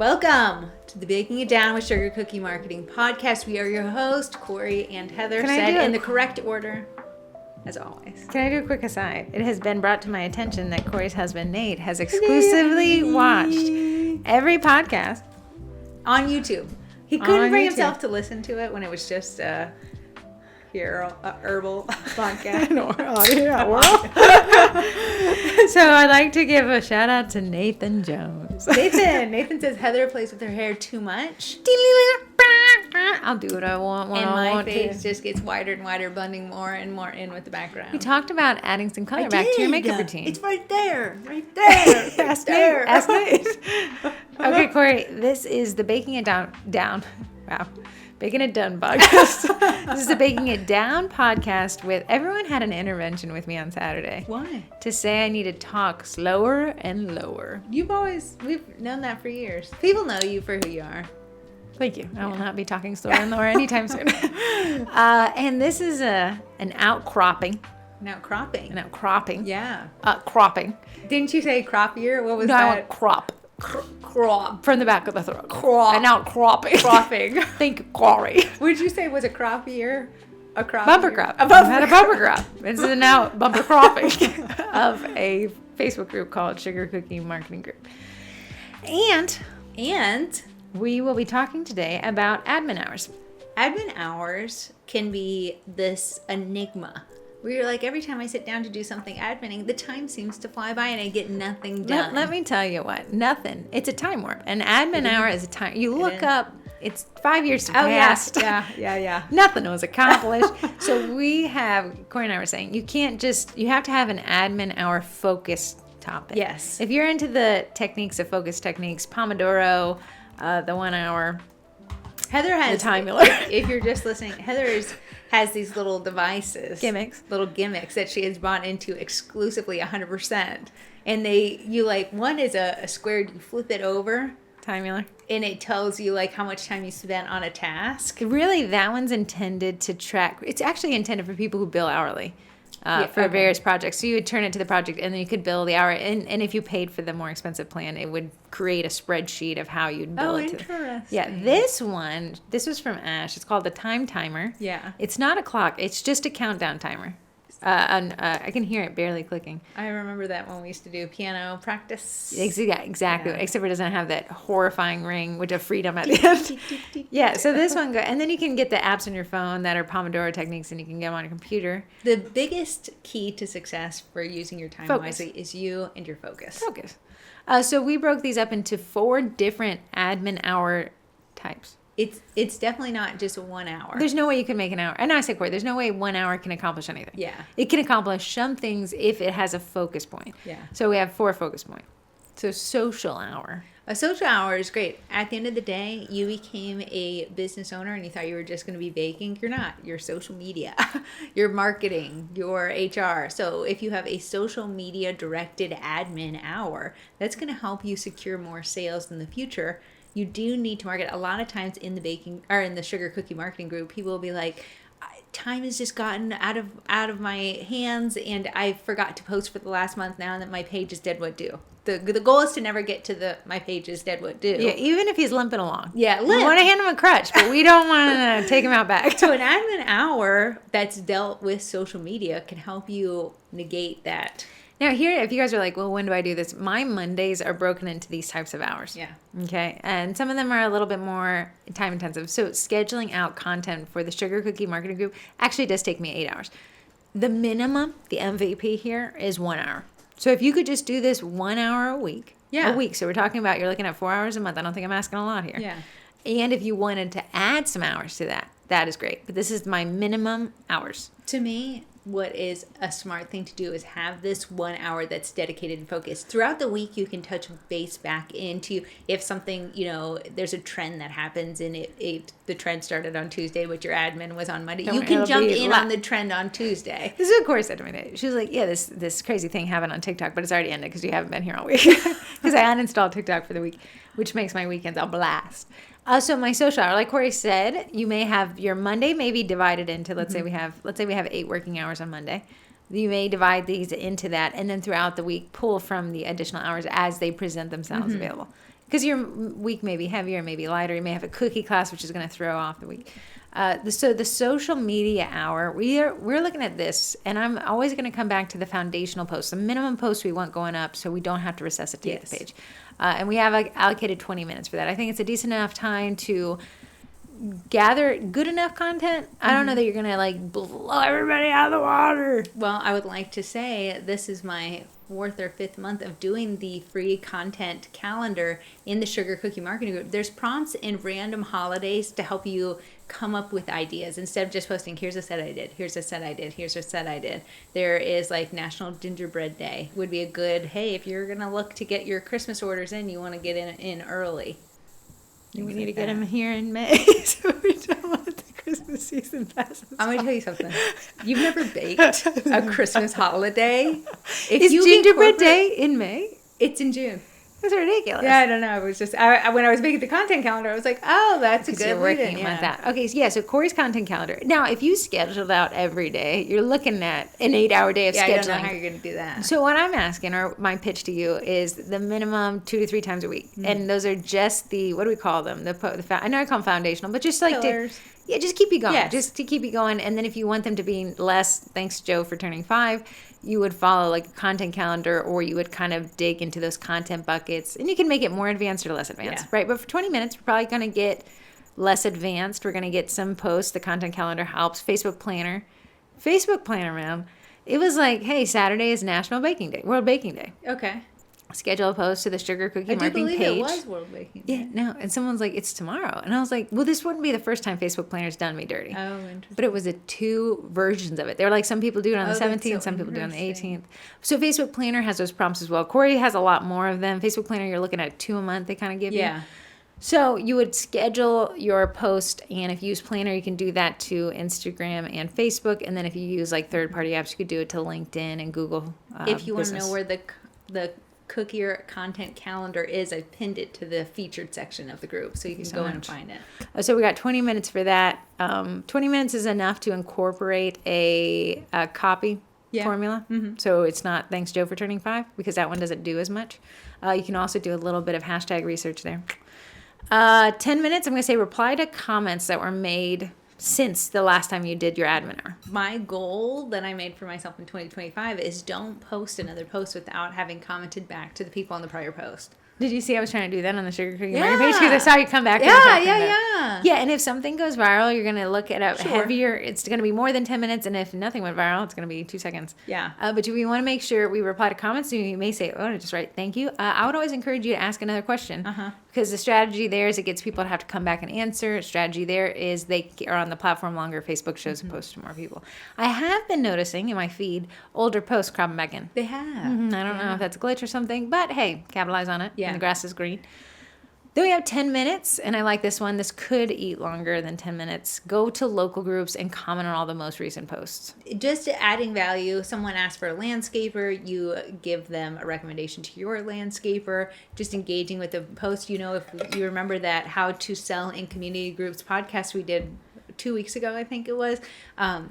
Welcome to the Baking It Down with Sugar Cookie Marketing podcast. We are your host, Corey and Heather, said in the correct order, as always. Can I do a quick aside? It has been brought to my attention that Corey's husband, Nate, has exclusively watched every podcast on YouTube. He couldn't bring himself to listen to it when it was just herbal podcast. So I'd like to give a shout out to Nathan Jones. Nathan says Heather plays with her hair too much. I'll do what I want when and I my want face just gets wider and wider, blending more and more in with the background. We talked about adding some color back to your makeup routine. It's right there. Ask Nate. Okay, Corey, this is the Baking It Down. Wow. Baking It Done podcast. This is the Baking It Down podcast with everyone had an intervention with me on Saturday. Why? To say I need to talk slower and lower. We've known that for years. People know you for who you are. Thank you. I will not be talking slower and lower anytime soon. And this is an outcropping. An outcropping. An outcropping. Yeah. Cropping. Didn't you say crop-ear? What was that? Crop. Crop. From the back of the throat. Crop. An outcropping. Cropping. Think Corey. Would you say was a crop-ear? A crop. Bumper crop. A bumper had a bumper crop. This is now bumper cropping of a Facebook group called Sugar Cookie Marketing Group. And we will be talking today about admin hours. Admin hours can be this enigma. Where you're like, every time I sit down to do something adminning, the time seems to fly by and I get nothing done. Let me tell you what. Nothing. It's a time warp. An admin hour is a time. You look up, it's 5 years past. Yeah. Nothing was accomplished. So we have, Corey and I were saying, you have to have an admin hour focused topic. Yes. If you're into the techniques of focus techniques, Pomodoro, the 1 hour, Heather has the timer. If you're just listening, Heather has these little devices, little gimmicks that she has bought into exclusively 100%. And one is a square, you flip it over, timer, and it tells you like how much time you spent on a task. Really, that one's intended to track. It's actually intended for people who bill hourly. For various projects. So you would turn it to the project and then you could bill the hour. And if you paid for the more expensive plan, it would create a spreadsheet of how you'd bill it. Interesting. Yeah, this was from Ash. It's called the time timer. Yeah. It's not a clock. It's just a countdown timer. I can hear it barely clicking. I remember that when we used to do piano practice. Exactly. Yeah. Except for it doesn't have that horrifying ring with a freedom at the end. Yeah, so this one and then you can get the apps on your phone that are Pomodoro techniques and you can get them on your computer. The biggest key to success for using your time wisely is you and your focus. So we broke these up into 4 different admin hour types. It's definitely not just 1 hour. There's no way you can make an hour. And I say, Corey, there's no way 1 hour can accomplish anything. Yeah. It can accomplish some things if it has a focus point. Yeah. So we have 4 focus points. So social hour. A social hour is great. At the end of the day, you became a business owner and you thought you were just going to be baking. You're not. You're social media, your marketing, your HR. So if you have a social media directed admin hour, that's going to help you secure more sales in the future. You do need to market. A lot of times in the Sugar Cookie Marketing Group, people will be like, time has just gotten out of my hands and I forgot to post for the last month now that my page is dead what do. The goal is to never get to my page is dead what do. Yeah, even if he's limping along. Yeah, we want to hand him a crutch, but we don't want to take him out back. So an admin hour that's dealt with social media can help you negate that. Now here, if you guys are like, well, when do I do this? My Mondays are broken into these types of hours. Yeah. Okay. And some of them are a little bit more time intensive. So scheduling out content for the Sugar Cookie Marketing Group actually does take me 8 hours. The minimum, the MVP here is 1 hour. So if you could just do this 1 hour a week. Yeah. A week. So we're talking about, you're looking at 4 hours a month. I don't think I'm asking a lot here. Yeah. And if you wanted to add some hours to that, that is great. But this is my minimum hours. To me, what is a smart thing to do is have this 1 hour that's dedicated and focused. Throughout the week, you can touch base back into if something, there's a trend that happens and the trend started on Tuesday, but your admin was on Monday. You can jump in on the trend on Tuesday. This is what Corey said to me. She was like, yeah, this crazy thing happened on TikTok, but it's already ended because you haven't been here all week. Because I uninstalled TikTok for the week, which makes my weekends a blast. So my social hour, like Corey said, you may have your Monday may be divided into, let's say we have 8 working hours on Monday. You may divide these into that, and then throughout the week, pull from the additional hours as they present themselves available. because your week may be heavier, maybe lighter. You may have a cookie class, which is going to throw off the week. So the social media hour, we're looking at this, and I'm always going to come back to the foundational posts, the minimum posts we want going up, so we don't have to resuscitate the page. And we have allocated 20 minutes for that. I think it's a decent enough time to gather good enough content. I don't know that you're going to like blow everybody out of the water. Well, I would like to say this is my 4th or 5th month of doing the free content calendar in the Sugar Cookie Marketing Group. There's prompts in random holidays to help you come up with ideas instead of just posting, here's a set I did, here's a set I did, here's a set I did. There is like National Gingerbread Day would be a good, hey, if you're going to look to get your Christmas orders in, you want to get in early. We need to get them here in May, so we don't want the Christmas season passes. I'm going to tell you something. You've never baked a Christmas holiday. Is Gingerbread Day in May? It's in June. That's ridiculous. Yeah, I don't know. It was just when I was making the content calendar, I was like, "Oh, that's a good you're working with that." Okay, so so Corey's content calendar. Now, if you scheduled out every day, you're looking at an 8-hour day of scheduling. I don't know how you're going to do that. So what I'm asking, or my pitch to you, is the minimum 2 to 3 times a week, and those are just the, what do we call them? I know I call them foundational, but just like pillars. Just keep you going. Yes. Just to keep you going, and then if you want them to be less, thanks Joe for turning 5. You would follow like a content calendar, or you would kind of dig into those content buckets, and you can make it more advanced or less advanced, right? But for 20 minutes, we're probably going to get less advanced. We're going to get some posts. The content calendar helps. Facebook Planner, man. It was like, hey, Saturday is National Baking Day, World Baking Day. Okay. Schedule a post to the Sugar Cookie Marketing page. I do believe it was World Baking Day. Yeah, no. And someone's like, it's tomorrow. And I was like, well, this wouldn't be the first time Facebook Planner's done me dirty. Oh, interesting. But it was 2 versions of it. They were like, some people do it on the 17th, some people do it on the 18th. So Facebook Planner has those prompts as well. Corey has a lot more of them. Facebook Planner, you're looking at 2 a month they kind of give you. Yeah. So you would schedule your post, and if you use Planner, you can do that to Instagram and Facebook. And then if you use like third-party apps, you could do it to LinkedIn and Google If you want to Business. know where the cookie or content calendar is, I pinned it to the featured section of the group, so you can go in and find it. So we got 20 minutes for that. 20 minutes is enough to incorporate a copy formula. Mm-hmm. So it's not thanks Joe for turning 5, because that one doesn't do as much. You can also do a little bit of hashtag research there. 10 minutes, I'm going to say reply to comments that were made since the last time you did your admin hour. My goal that I made for myself in 2025 is don't post another post without having commented back to the people on the prior post. Did you see I was trying to do that on the Sugar Cookie Marketing page? Because I saw you come back. Yeah, and if something goes viral, you're going to look at a heavier, it's going to be more than 10 minutes, and if nothing went viral, it's going to be 2 seconds. Yeah. But we want to make sure we reply to comments, and you may say, oh, just write thank you. I would always encourage you to ask another question, because the strategy there is it gets people to have to come back and answer. Strategy there is they are on the platform longer. Facebook shows a post to more people. I have been noticing in my feed, older posts cropping back in. They have. I don't know if that's a glitch or something, but hey, capitalize on it. Yeah. And the grass is green. Then we have 10 minutes, and I like this one. This could eat longer than 10 minutes. Go to local groups and comment on all the most recent posts. Just adding value. Someone asked for a landscaper, you give them a recommendation to your landscaper. Just engaging with the post. You know, if you remember that How to Sell in Community Groups podcast we did 2 weeks ago, I think it was.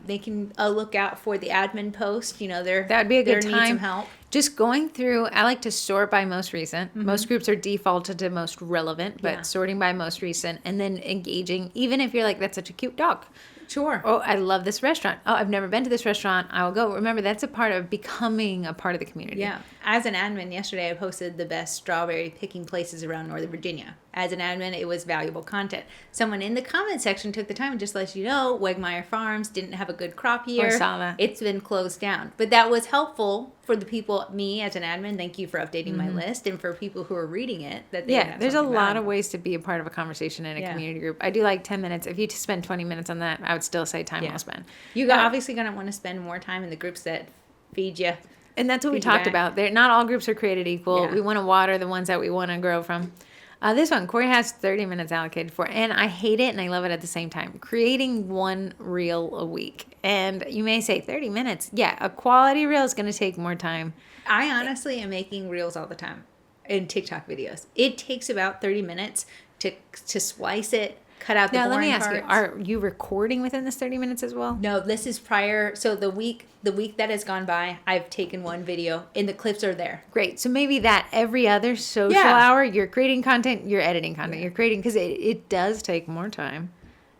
They can look out for the admin post. You know, that would be a good time. Need some help. Just going through, I like to sort by most recent. Most groups are defaulted to most relevant, but sorting by most recent, and then engaging, even if you're like, that's such a cute dog. Sure. Oh, I love this restaurant. Oh, I've never been to this restaurant. I will go. Remember, that's a part of becoming a part of the community. Yeah. As an admin, yesterday I posted the best strawberry picking places around Northern Virginia. As an admin, it was valuable content. Someone in the comment section took the time and just let you know Wegmeyer Farms didn't have a good crop year. I saw that. It's been closed down. But that was helpful for the people, me as an admin, thank you for updating my list, and for people who are reading it. There's a lot of ways to be a part of a conversation in a community group. I do like 10 minutes. If you spend 20 minutes on that, I would still say time well spent. You're obviously going to want to spend more time in the groups that feed you. And that's what we talked about. Not all groups are created equal. Yeah. We want to water the ones that we want to grow from. This one, Corey has 30 minutes allocated for, and I hate it and I love it at the same time. Creating one reel a week. And you may say 30 minutes. Yeah, a quality reel is going to take more time. I honestly am making reels all the time in TikTok videos. It takes about 30 minutes to splice it, cut out the Now, let boring me ask you, parts. are you recording within this 30 minutes as well? No, this is prior. So the week that has gone by, I've taken one video, and the clips are there. Great. So maybe that every other social Yeah. hour, you're creating content, you're editing content, you're creating, because it does take more time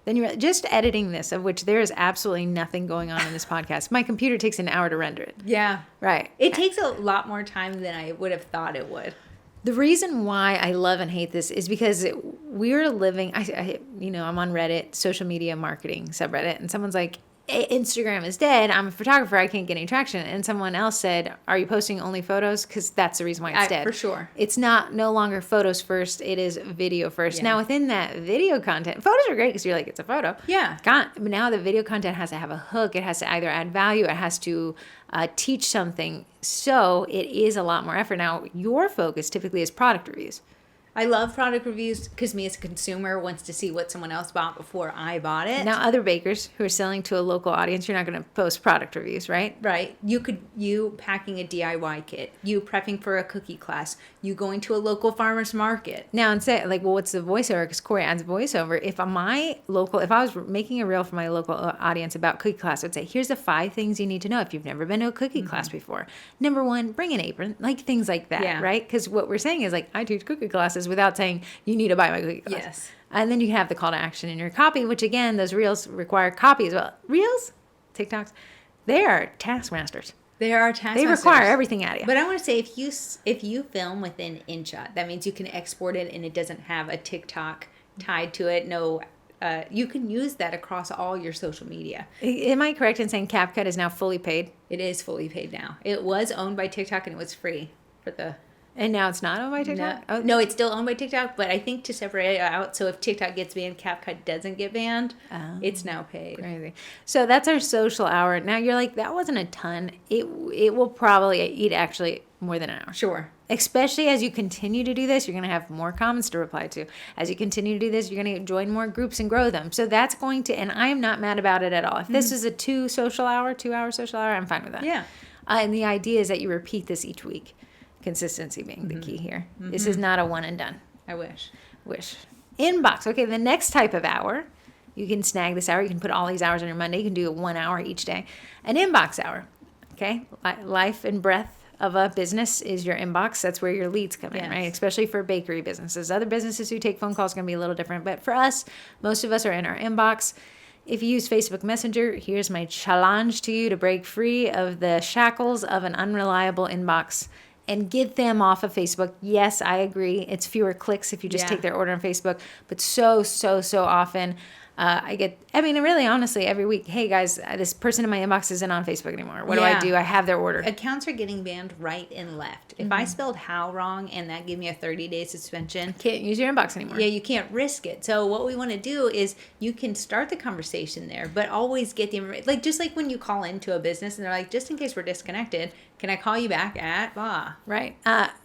than you're just editing this, of which there is absolutely nothing going on in this podcast. My computer takes an hour to render it. Yeah. Right. It takes a lot more time than I would have thought it would. The reason why I love and hate this is because we're living, I'm on Reddit, social media marketing subreddit, and someone's like, Instagram is dead. I'm a photographer. I can't get any traction. And someone else said, are you posting only photos? Because that's the reason why it's dead. For sure. It's no longer photos first. It is video first. Yeah. Now, within that video content, photos are great because you're like, it's a photo. Yeah. But now the video content has to have a hook. It has to either add value. It has to teach something. So it is a lot more effort. Now, your focus typically is product reviews. I love product reviews because me as a consumer wants to see what someone else bought before I bought it. Now, other bakers who are selling to a local audience, you're not going to post product reviews, right? Right. You packing a DIY kit, you prepping for a cookie class, you going to a local farmer's market. Now, and say, like, well, what's the voiceover? Because Corey adds voiceover. If I was making a reel for my local audience about cookie class, I'd say, here's the 5 things you need to know if you've never been to a cookie class before. Number 1, bring an apron, like things like that, right? Because what we're saying is, like, I teach cookie classes without saying you need to buy my cookie class. Yes. And then you can have the call to action in your copy, which again, those reels require copy as well. Reels, TikToks, they are taskmasters. There are taskmasters. They require everything out of you. But I want to say, if you film within InShot, that means you can export it and it doesn't have a TikTok tied to it. No, you can use that across all your social media. Am I correct in saying CapCut is now fully paid? It is fully paid now. It was owned by TikTok and it was free for the... And now it's not owned by TikTok? No, it's still owned by TikTok, but I think to separate it out, so if TikTok gets banned, CapCut doesn't get banned, it's now paid. Crazy. So that's our social hour. Now you're like, that wasn't a ton. It will probably eat actually more than an hour. Sure. Especially as you continue to do this, you're going to have more comments to reply to. As you continue to do this, you're going to join more groups and grow them. So that's going to, and I am not mad about it at all. If this is a 2-hour social hour, I'm fine with that. Yeah. And the idea is that you repeat this each week. Consistency being the key here. This is not a one and done. I wish. Inbox. Okay, the next type of hour, you can snag this hour. You can put all these hours on your Monday. You can do 1 hour each day. An inbox hour. Okay, life and breath of a business is your inbox. That's where your leads come in, right? Especially for bakery businesses. Other businesses who take phone calls are going to be a little different. But for us, most of us are in our inbox. If you use Facebook Messenger, here's my challenge to you to break free of the shackles of an unreliable inbox and get them off of Facebook. Yes, I agree. It's fewer clicks if you just take their order on Facebook. But so often really honestly, every week, hey guys, this person in my inbox isn't on Facebook anymore. What do I do? I have their order. Accounts are getting banned right and left. If I spelled how wrong and that gave me a 30-day suspension. Can't use your inbox anymore. Yeah, you can't risk it. So what we want to do is you can start the conversation there, but always get the, just like when you call into a business and they're like, just in case we're disconnected, can I call you back at blah? Right.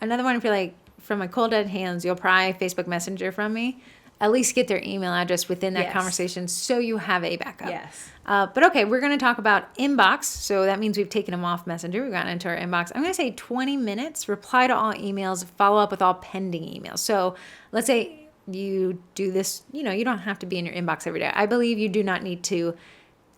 Another one, if you're like, from my cold dead hands, you'll pry Facebook Messenger from me. At least get their email address within that conversation so you have a backup. Yes. But okay, we're going to talk about inbox. So that means we've taken them off Messenger. We've gotten into our inbox. I'm going to say 20 minutes, reply to all emails, follow up with all pending emails. So let's say you do this, you don't have to be in your inbox every day. I believe you do not need to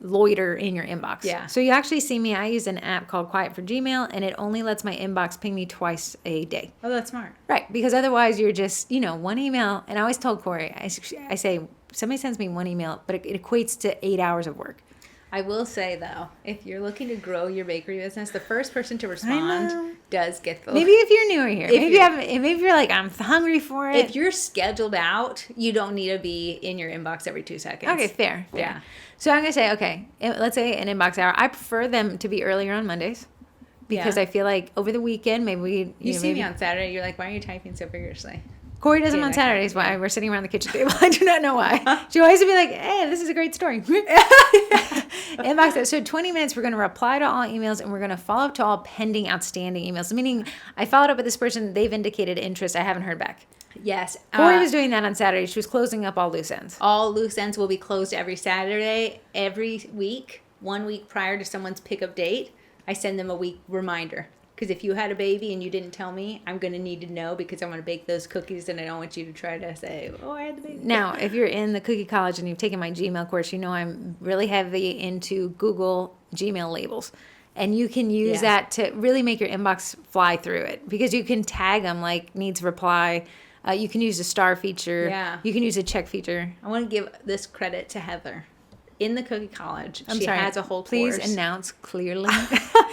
loiter in your inbox. Yeah. So you actually see me, I use an app called Quiet for Gmail, and it only lets my inbox ping me twice a day. Oh, that's smart. Right. Because otherwise you're just, one email. And I always told Corey, I say, somebody sends me one email, but it equates to 8 hours of work. I will say, though, if you're looking to grow your bakery business, the first person to respond does get the... Maybe if you're newer here. Maybe you're like, I'm hungry for it. If you're scheduled out, you don't need to be in your inbox every 2 seconds. Okay, fair. Yeah. So I'm going to say, okay, let's say an inbox hour. I prefer them to be earlier on Mondays because I feel like over the weekend, maybe you see me on Saturday, you're like, why are you typing so vigorously? Corey does them on Saturdays. Why we're sitting around the kitchen table. I do not know why. She always would be like, hey, this is a great story. Inbox. So 20 minutes, we're going to reply to all emails and we're going to follow up to all pending outstanding emails. Meaning I followed up with this person. They've indicated interest. I haven't heard back. Yes. Corey was doing that on Saturday. She was closing up all loose ends. All loose ends will be closed every Saturday, every week, 1 week prior to someone's pickup date. I send them a week reminder. Because if you had a baby and you didn't tell me, I'm going to need to know because I want to bake those cookies and I don't want you to try to say, oh, I had the baby. Now, if you're in the Cookie College and you've taken my Gmail course, you know I'm really heavy into Google Gmail labels. And you can use that to really make your inbox fly through it because you can tag them like needs reply. You can use a star feature. Yeah. You can use a check feature. I want to give this credit to Heather. In the Cookie College, she sorry, has a whole please course. announce clearly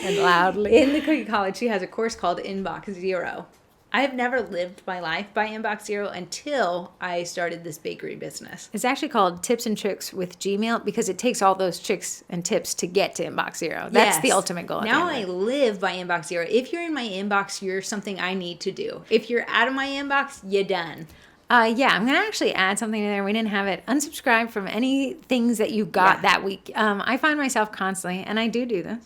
and loudly. In the Cookie College, she has a course called Inbox Zero. I have never lived my life by Inbox Zero until I started this bakery business. It's actually called Tips and Tricks with Gmail because it takes all those tricks and tips to get to Inbox Zero. That's the ultimate goal. Now I live by Inbox Zero. If you're in my inbox, you're something I need to do. If you're out of my inbox, you're done. Yeah, I'm going to actually add something in there. We didn't have it. Unsubscribe from any things that you got that week. I find myself constantly, and I do this,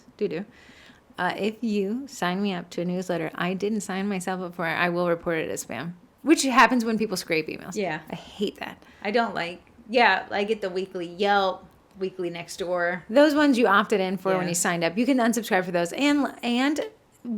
if you sign me up to a newsletter, I didn't sign myself up for it, I will report it as spam, which happens when people scrape emails. Yeah. I hate that. I don't like, I get the weekly Yelp, weekly Nextdoor. Those ones you opted in for when you signed up. You can unsubscribe for those. And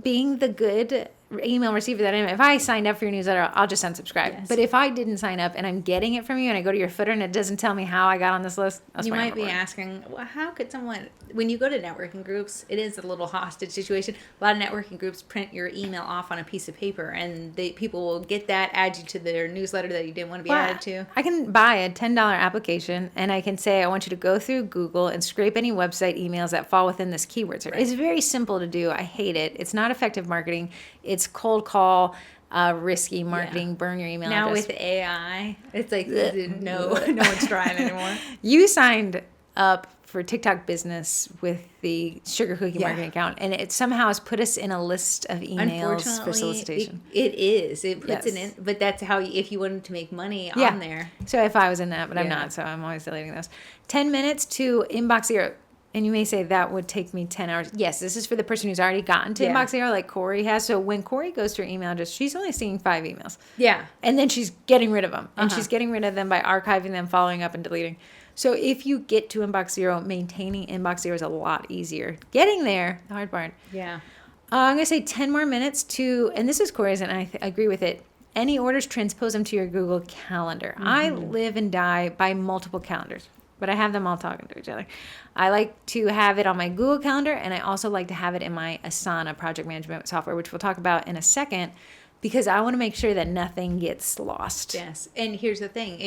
being the good email receiver that I am, if I signed up for your newsletter, I'll just unsubscribe. Yes. But if I didn't sign up and I'm getting it from you and I go to your footer and it doesn't tell me how I got on this list, you might be asking, well, how could someone, when you go to networking groups, it is a little hostage situation. A lot of networking groups print your email off on a piece of paper and people will get that, add you to their newsletter that you didn't want to be added to. I can buy a $10 application and I can say, I want you to go through Google and scrape any website emails that fall within this keyword search. Right. It's very simple to do. I hate it. It's not effective marketing. It's cold call, risky marketing, burn your email now address. With AI, it's like, no one's trying anymore. You signed up for TikTok business with the Sugar Cookie marketing account, and it somehow has put us in a list of emails for solicitation. It is. It puts it in, but that's how, if you wanted to make money on there. So if I was in that, but I'm not, so I'm always deleting those. 10 minutes to Inbox Zero. And you may say that would take me 10 hours. Yes, this is for the person who's already gotten to Inbox Zero like Corey has. So when Corey goes to her email address, she's only seeing 5 emails. Yeah. And then she's getting rid of them. And she's getting rid of them by archiving them, following up, and deleting. So if you get to Inbox Zero, maintaining Inbox Zero is a lot easier. Getting there, the hard part. Yeah. I'm going to say 10 more minutes to, and this is Corey's, and I agree with it. Any orders, transpose them to your Google Calendar. I live and die by multiple calendars, but I have them all talking to each other. I like to have it on my Google Calendar, and I also like to have it in my Asana project management software, which we'll talk about in a second, because I want to make sure that nothing gets lost. Yes. And here's the thing.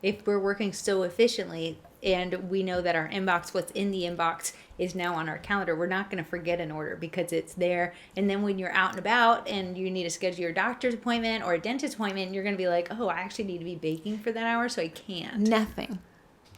If we're working so efficiently and we know that our inbox, what's in the inbox is now on our calendar, we're not going to forget an order because it's there. And then when you're out and about and you need to schedule your doctor's appointment or a dentist appointment, you're going to be like, oh, I actually need to be baking for that hour, so I can't.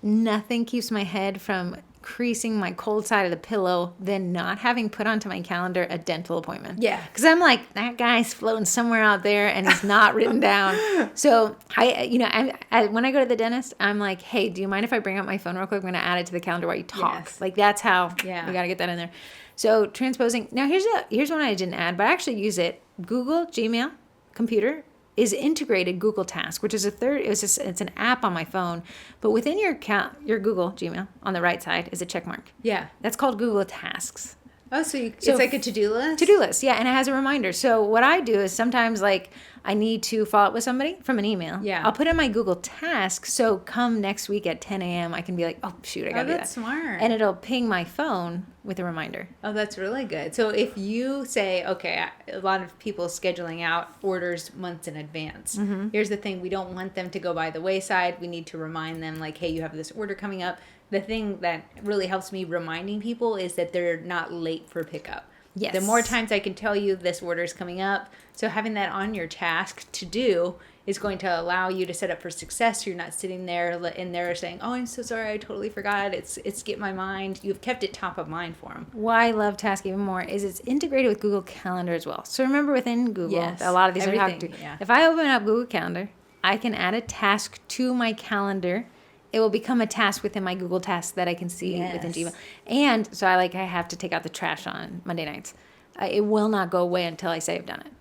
Nothing keeps my head from creasing my cold side of the pillow than not having put onto my calendar a dental appointment. Yeah. Because I'm like, that guy's floating somewhere out there and he's not written down. So I when I go to the dentist, I'm like, hey, do you mind if I bring up my phone real quick? I'm going to add it to the calendar while you talk. Yes. Like that's how we Yeah. got to get that in there. So transposing. Now here's one I didn't add, but I actually use it. Google Gmail computer is integrated Google Task, which is it's an app on my phone, but within your Google Gmail on the right side is a check mark. Yeah. That's called Google Tasks. Oh, so it's like a to-do list? To-do list, yeah, and it has a reminder. So what I do is sometimes like I need to follow up with somebody from an email. Yeah. I'll put in my Google Task, so come next week at 10 a.m. I can be like, oh, shoot, I got to do that. That's smart. And it'll ping my phone with a reminder. Oh, that's really good. So if you say, okay, a lot of people scheduling out orders months in advance. Mm-hmm. Here's the thing. We don't want them to go by the wayside. We need to remind them like, hey, you have this order coming up. The thing that really helps me reminding people is that they're not late for pickup. Yes. The more times I can tell you this order is coming up, so having that on your task to do is going to allow you to set up for success. You're not sitting there in there saying, oh, I'm so sorry, I totally forgot. It's skipped my mind. You've kept it top of mind for them. Why I love Task even more is it's integrated with Google Calendar as well. So remember within Google, a lot of these are talking to. Yeah. If I open up Google Calendar, I can add a task to my calendar. It will become a task within my Google Tasks that I can see within Gmail. And so I have to take out the trash on Monday nights. It will not go away until I say I've done it.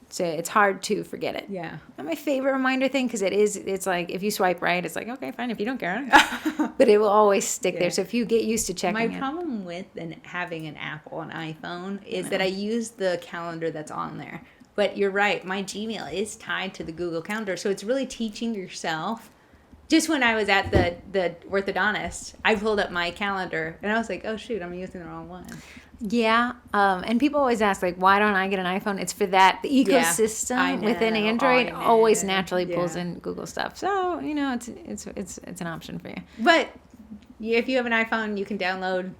So it's hard to forget it. Yeah. Not my favorite reminder thing because it's like if you swipe right, it's like, okay, fine. If you don't care. But it will always stick there. So if you get used to checking My it. problem with having an Apple, an iPhone, is that I use the calendar that's on there. But you're right. My Gmail is tied to the Google Calendar. So it's really teaching yourself. Just when I was at the orthodontist, I pulled up my calendar and I was like, oh, shoot, I'm using the wrong one. Yeah. And people always ask, like, why don't I get an iPhone? It's for that. The ecosystem within Android always naturally pulls in Google stuff. So, it's an option for you. But if you have an iPhone, you can download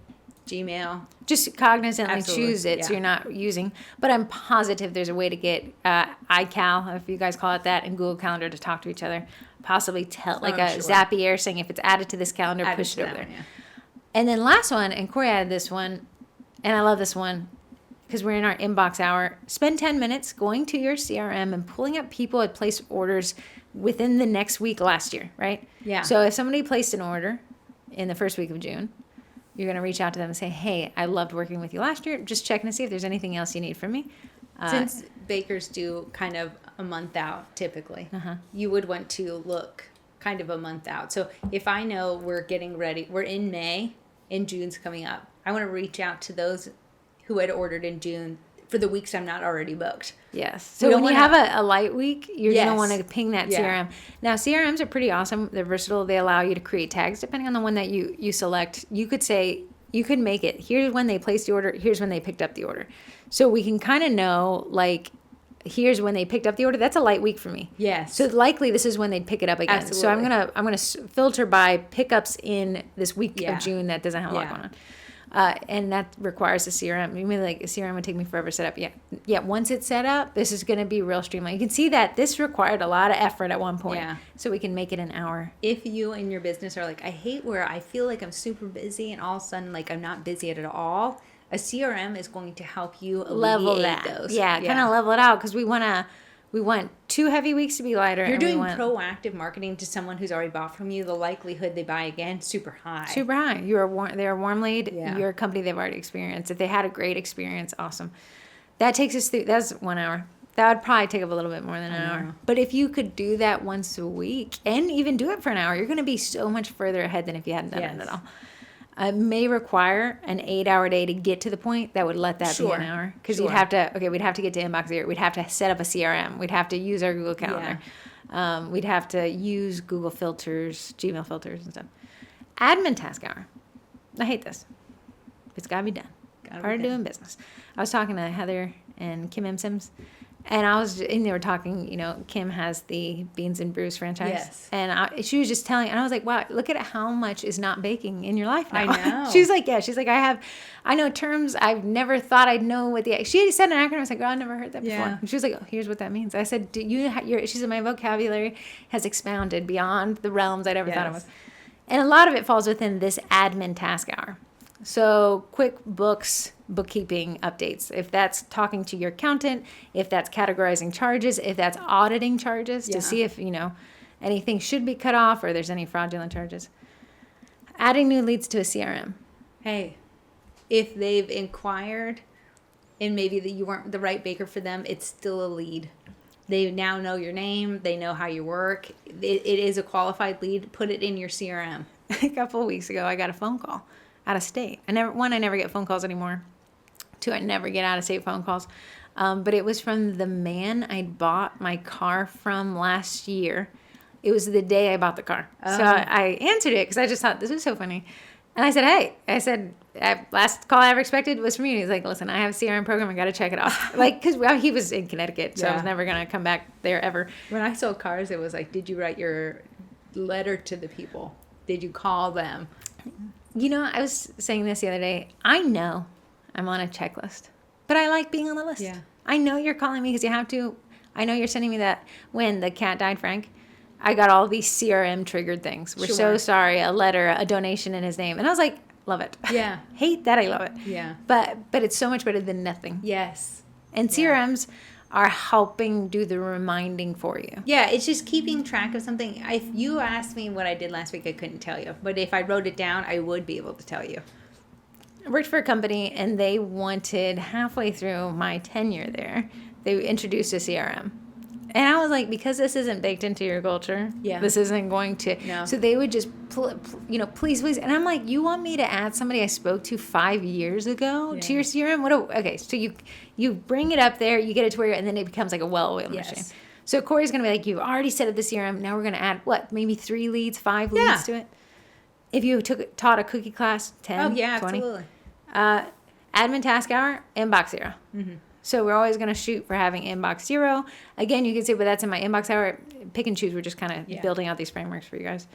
Gmail. Just cognizantly choose it so you're not using. But I'm positive there's a way to get iCal, if you guys call it that, and Google Calendar to talk to each other. Possibly tell, like Zapier saying if it's added to this calendar, push it over there. And then last one, and Corey added this one, and I love this one because we're in our inbox hour. Spend 10 minutes going to your CRM and pulling up people that placed orders within the next week last year, right? Yeah. So if somebody placed an order in the first week of June, you're going to reach out to them and say, hey, I loved working with you last year. Just checking to see if there's anything else you need from me. Since bakers do kind of a month out typically, you would want to look kind of a month out. So if I know we're getting ready, we're in May and June's coming up, I want to reach out to those who had ordered in June for the weeks I'm not already booked. Yes. So when you have a light week, you're going to want to ping that CRM. Now, CRMs are pretty awesome. They're versatile. They allow you to create tags depending on the one that you select. You could say, you could make it, here's when they placed the order, here's when they picked up the order. So we can kind of know, like, here's when they picked up the order. That's a light week for me. Yes. So likely this is when they'd pick it up again. Absolutely. So I'm gonna filter by pickups in this week of June that doesn't have a lot going on. And that requires a CRM. You mean like a CRM would take me forever to set up. Yeah. Once it's set up, this is going to be real streamlined. You can see that this required a lot of effort at one point. Yeah. So we can make it an hour. If you and your business are like, I hate where I feel like I'm super busy and all of a sudden like I'm not busy at all, a CRM is going to help you level that. Those. Yeah, kind of level it out because we want 2 heavy weeks to be lighter. You're doing proactive marketing to someone who's already bought from you. The likelihood they buy again, super high. Super high. They're a warm lead. Yeah. You're a company they've already experienced. If they had a great experience, awesome. That takes us through. That's 1 hour. That would probably take up a little bit more than an hour. But if you could do that once a week and even do it for an hour, you're going to be so much further ahead than if you hadn't done it at all. It may require an 8-hour day to get to the point that would let that be an hour. Because we'd have to get to inbox zero. We'd have to set up a CRM. We'd have to use our Google Calendar. Yeah. We'd have to use Google filters, Gmail filters and stuff. Admin task hour. I hate this. It's got to be done. Part of doing business. I was talking to Heather and Kim M. Sims. And they were talking, Kim has the Beans and Brews franchise. Yes. And she was just telling, and I was like, wow, look at how much is not baking in your life now. I know. She's like, I know terms I've never thought I'd know what she said an acronym. I was like, oh, I've never heard that before. And she was like, oh, here's what that means. I said, she said, my vocabulary has expounded beyond the realms I'd ever thought it was. And a lot of it falls within this admin task hour. So QuickBooks bookkeeping updates, if that's talking to your accountant, if that's categorizing charges, if that's auditing charges to see if, anything should be cut off or there's any fraudulent charges. Adding new leads to a CRM. Hey, if they've inquired and maybe that you weren't the right baker for them, it's still a lead. They now know your name. They know how you work. It is a qualified lead. Put it in your CRM. A couple of weeks ago, I got a phone call out of state. I never get phone calls anymore. 2, I never get out of state phone calls. But it was from the man I bought my car from last year. It was the day I bought the car. So I answered it because I just thought this was so funny. And I said, last call I ever expected was from you. He's like, listen, I have a CRM program. I got to check it off. Because he was in Connecticut, so I was never going to come back there ever. When I sold cars, it was like, did you write your letter to the people? Did you call them? I was saying this the other day. I know I'm on a checklist, but I like being on the list. Yeah. I know you're calling me because you have to. I know you're sending me that when the cat died, Frank. I got all these CRM triggered things. We're so sorry. A letter, a donation in his name. And I was like, love it. Yeah. Hate that I love it. Yeah. But it's so much better than nothing. Yes. And CRMs are helping do the reminding for you. Yeah, it's just keeping track of something. If you asked me what I did last week, I couldn't tell you. But if I wrote it down, I would be able to tell you. I worked for a company, and they wanted, halfway through my tenure there, they introduced a CRM. And I was like, because this isn't baked into your culture, this isn't going to. No. So they would just, please. And I'm like, you want me to add somebody I spoke to 5 years ago to your CRM? Okay, so you bring it up there, you get it to where, and then it becomes like a well-oiled machine. So Corey's going to be like, you've already set up the CRM. Now we're going to add, maybe 3 leads, 5 leads to it? If you taught a cookie class, 10, 20. Absolutely. Admin task hour, inbox 0. Mm-hmm. So we're always going to shoot for having inbox 0. Again, you can see, but that's in my inbox hour. Pick and choose. We're just kind of building out these frameworks for you guys.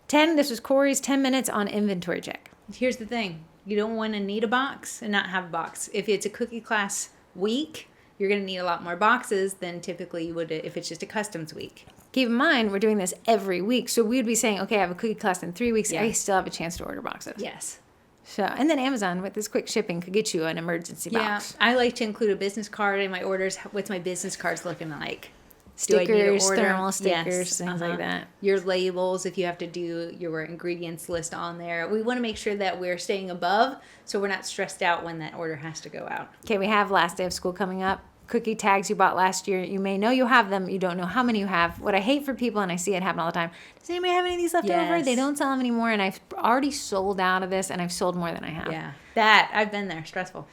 10, this was Corey's 10 minutes on inventory check. Here's the thing. You don't want to need a box and not have a box. If it's a cookie class week, you're going to need a lot more boxes than typically you would if it's just a customs week. Keep in mind, we're doing this every week. So we would be saying, okay, I have a cookie class in 3 weeks. I still have a chance to order boxes. Yes. So, and then Amazon with this quick shipping could get you an emergency box. I like to include a business card in my orders. What's my business cards looking like? Stickers, thermal stickers, things like that. Your labels, if you have to do your ingredients list on there. We want to make sure that we're staying above so we're not stressed out when that order has to go out. Okay, we have last day of school coming up. Cookie tags you bought last year. You may know you have them. You don't know how many you have. What I hate for people, and I see it happen all the time, does anybody have any of these left over? They don't sell them anymore, and I've already sold out of this, and I've sold more than I have. Yeah, that, I've been there. Stressful.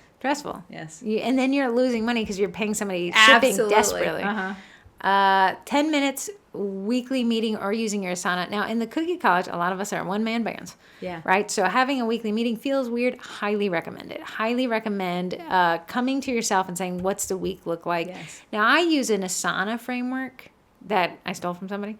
Yes. And then you're losing money because you're paying somebody shipping desperately. 10 minutes weekly meeting or using your Asana. Now, in the Cookie College, a lot of us are one-man bands. Yeah. Right? So having a weekly meeting feels weird. Highly recommend it. Highly recommend coming to yourself and saying, what's the week look like? Yes. Now, I use an Asana framework that I stole from somebody.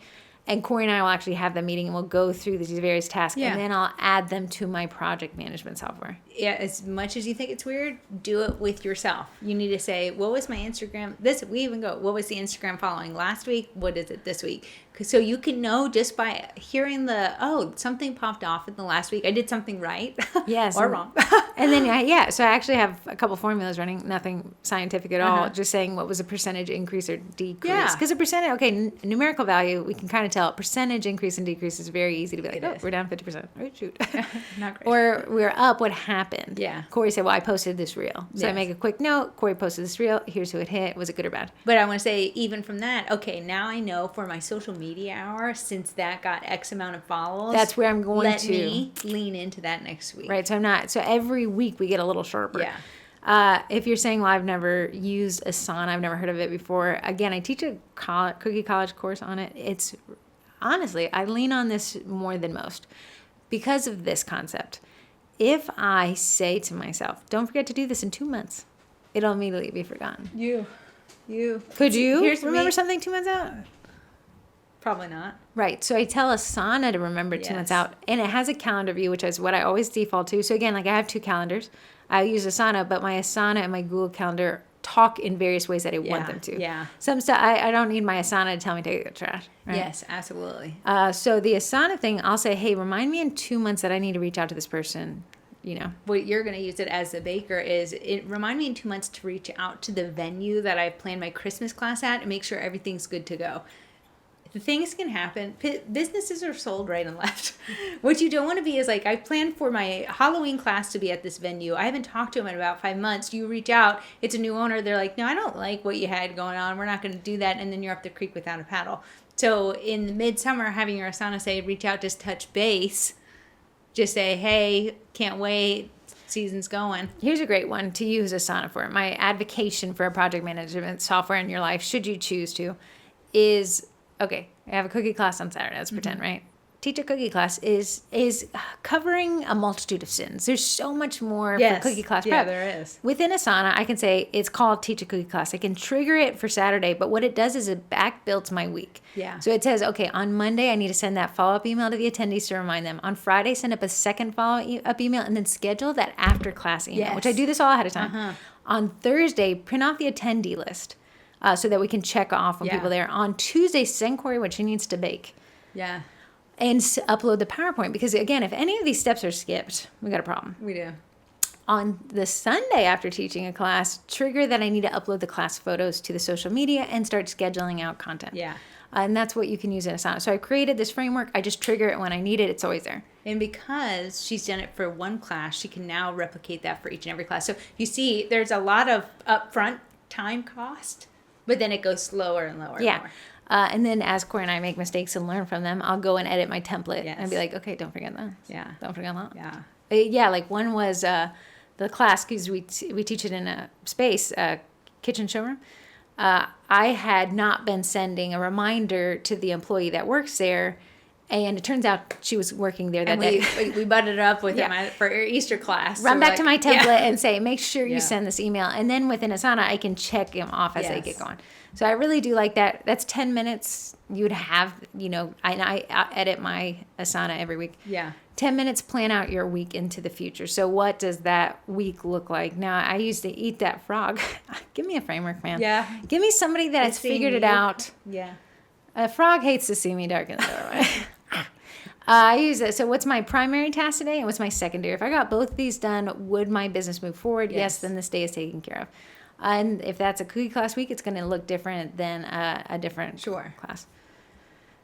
And Corey and I will actually have the meeting and we'll go through these various tasks. And then I'll add them to my project management software. Yeah, as much as you think it's weird, do it with yourself. You need to say, what was my Instagram? We even go, what was the Instagram following last week? What is it this week? So you can know just by hearing something popped off in the last week. I did something right. Yes. or wrong. And then, so I actually have a couple formulas running, nothing scientific at all, just saying what was a percentage increase or decrease. Because a percentage, numerical value, we can kind of tell. Percentage increase and decrease is very easy to be like, we're down 50%. Oh, shoot. Not great. Or we're up, what happened? Yeah. Corey said, well, I posted this reel. So I make a quick note. Corey posted this reel. Here's who it hit. Was it good or bad? But I want to say, even from that, okay, now I know for my social media hour, since that got X amount of follows. That's where I'm going Let me lean into that next week. Right. So every week we get a little sharper. Yeah. If you're saying, well, I've never used Asana, I've never heard of it before. Again, I teach a Cookie College course on it. It's honestly, I lean on this more than most because of this concept. If I say to myself, don't forget to do this in 2 months, it'll immediately be forgotten. You. Could you remember something 2 months out? Probably not. Right. So I tell Asana to remember 2 months out. And it has a calendar view, which is what I always default to. So again, like I have 2 calendars. I use Asana, but my Asana and my Google Calendar talk in various ways that I want them to. Yeah. Some stuff, I don't need my Asana to tell me to take the trash. Right? Yes, absolutely. So the Asana thing, I'll say, hey, remind me in 2 months that I need to reach out to this person. What you're going to use it as a baker is remind me in 2 months to reach out to the venue that I've planned my Christmas class at and make sure everything's good to go. The things can happen. Businesses are sold right and left. What you don't want to be is like, I planned for my Halloween class to be at this venue. I haven't talked to them in about 5 months. You reach out. It's a new owner. They're like, no, I don't like what you had going on. We're not going to do that. And then you're up the creek without a paddle. So in the midsummer, having your Asana say, reach out, just touch base. Just say, hey, can't wait. Season's going. Here's a great one to use Asana for. My advocation for a project management software in your life, should you choose to, is... Okay, I have a cookie class on Saturday. Let's pretend, right? Teach a cookie class is covering a multitude of sins. There's so much more for cookie class prep. Yeah, there is. Within Asana, I can say it's called Teach a Cookie Class. I can trigger it for Saturday, but what it does is it back builds my week. Yeah. So it says, okay, on Monday, I need to send that follow-up email to the attendees to remind them. On Friday, send up a second follow-up email and then schedule that after-class email, which I do this all ahead of time. On Thursday, print off the attendee list. So that we can check off when people are there. On Tuesday, send Corey what she needs to bake. Yeah. And upload the PowerPoint. Because, again, if any of these steps are skipped, we got a problem. We do. On the Sunday after teaching a class, trigger that I need to upload the class photos to the social media and start scheduling out content. Yeah. And that's what you can use in Asana. So I created this framework. I just trigger it when I need it. It's always there. And because she's done it for one class, she can now replicate that for each and every class. So you see, there's a lot of upfront time cost, but then it goes slower and lower. Yeah. And lower. And then as Corey and I make mistakes and learn from them, I'll go and edit my template Yes. and be like, okay, don't forget that. Yeah. Don't forget that. Yeah. Yeah, like one was the class, because we teach it in a space, kitchen showroom. I had not been sending a reminder to the employee that works there, and it turns out she was working there that And day. we butted it up with Yeah. him for Easter class. Run So back to my template yeah. and say, make sure you Yeah. send this email. And then within Asana, I can check them off as they Yes. get going. So I really do like that. That's 10 minutes. You would have, I edit my Asana every week. Yeah. 10 minutes, plan out your week into the future. So what does that week look like? Now, I used to eat that frog. Give me a framework, man. Yeah. Give me somebody that has seeing figured it you. out. Yeah. A frog hates to see me dark in the doorway. I use it. So what's my primary task today and what's my secondary? If I got both of these done, would my business move forward? Yes, then this day is taken care of. And if that's a cookie class week, it's going to look different than a different class.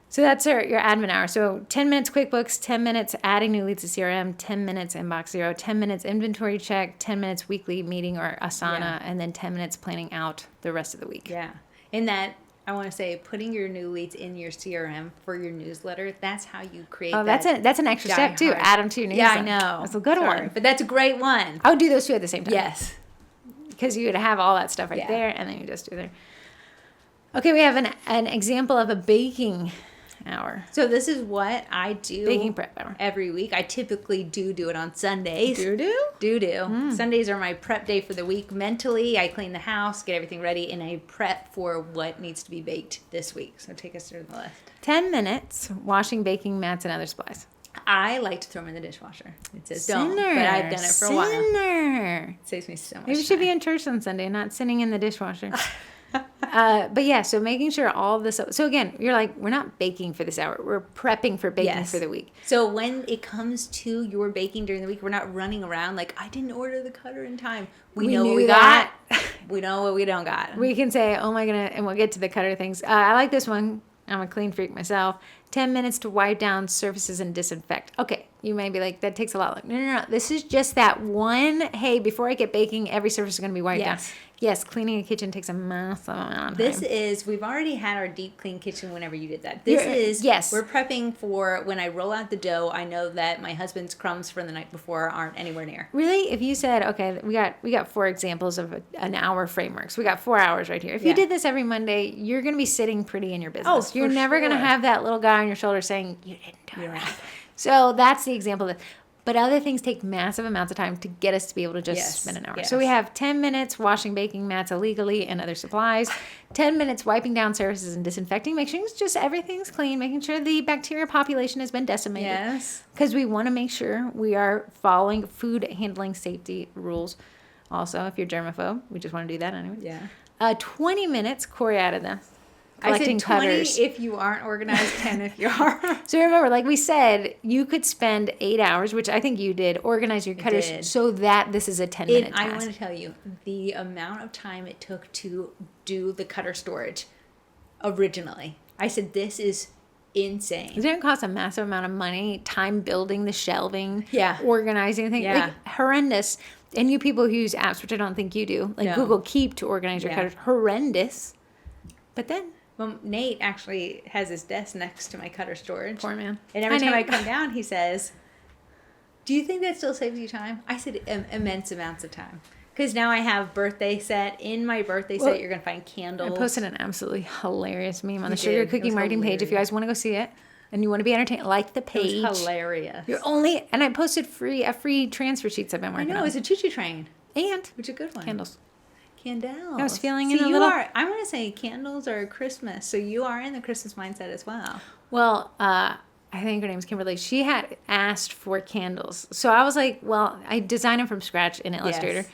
So that's your admin hour. So 10 minutes QuickBooks, 10 minutes adding new leads to CRM, 10 minutes inbox zero, 10 minutes inventory check, 10 minutes weekly meeting or Asana, and then 10 minutes planning out the rest of the week. Yeah. And that, I want to say, putting your new leads in your CRM for your newsletter, that's how you create that's an extra step too. Add them to your newsletter. Yeah, I know. That's a good one. But that's a great one. I would do those two at the same time. Yes. Because you would have all that stuff right there, and then you just do there. Okay, we have an example of a baking hour. So this is what I do. Baking prep hour. Every week. I typically do it on Sundays. Do? Sundays are my prep day for the week. Mentally, I clean the house, get everything ready, and I prep for what needs to be baked this week. So take us through the list. 10 minutes washing baking mats and other supplies. I like to throw them in the dishwasher. It says don't, but I've done it for a while. It Saves me so much Maybe you should be in church on Sunday, not sitting in the dishwasher. But yeah, so making sure all of this. So again, you're like, we're not baking for this hour. We're prepping for baking for the week. So when it comes to your baking during the week, we're not running around like, I didn't order the cutter in time. We know what we got. We know what we don't got. We can say, oh my goodness, and we'll get to the cutter things. I like this one. I'm a clean freak myself. 10 minutes to wipe down surfaces and disinfect. Okay, you may be like, that takes a lot. Like, no. This is just that one, hey, before I get baking, every surface is going to be wiped down. Yes, cleaning a kitchen takes a massive amount of time. This is, we've already had our deep clean kitchen whenever you did that. We're prepping for when I roll out the dough, I know that my husband's crumbs from the night before aren't anywhere near. Really? If you said, okay, we got 4 examples of an hour frameworks. We got 4 hours right here. If you did this every Monday, you're going to be sitting pretty in your business. You're never going to have that little guy on your shoulder saying, you didn't do it right. So that's the example of But other things take massive amounts of time to get us to be able to just spend an hour. So we have 10 minutes washing baking mats illegally and other supplies, 10 minutes wiping down surfaces and disinfecting, making sure just everything's clean, making sure the bacteria population has been decimated. Yes. Because we want to make sure we are following food handling safety rules. Also, if you're germaphobe, we just want to do that anyway. Yeah. 20 minutes, Corey added this. I said 20 cutters. If you aren't organized, 10 if you are. So remember, like we said, you could spend 8 hours, which I think you did, organize your cutters so that this is a 10-minute task. I want to tell you, the amount of time it took to do the cutter storage originally. I said, this is insane. It didn't cost a massive amount of money, time building the shelving, Yeah. organizing things. Yeah. Like, horrendous. And you people who use apps, which I don't think you do, like Google Keep to organize your cutters, horrendous. But then... Well, Nate actually has his desk next to my cutter storage. Poor man. And every time I come down, he says, do you think that still saves you time? I said, immense amounts of time. Because now I have birthday set. In my birthday set, you're going to find candles. I posted an absolutely hilarious meme on the Sugar Cookie Marketing page. If you guys want to go see it and you want to be entertained, like the page. It was hilarious. And I posted a free transfer sheets I've been working on. I know, it's a choo-choo train. And which is a good one. Candles. Candles. I was feeling I want to say candles are Christmas, so you are in the Christmas mindset as well. Well, I think her name's Kimberly. She had asked for candles. So I was like, well, I design them from scratch in Illustrator,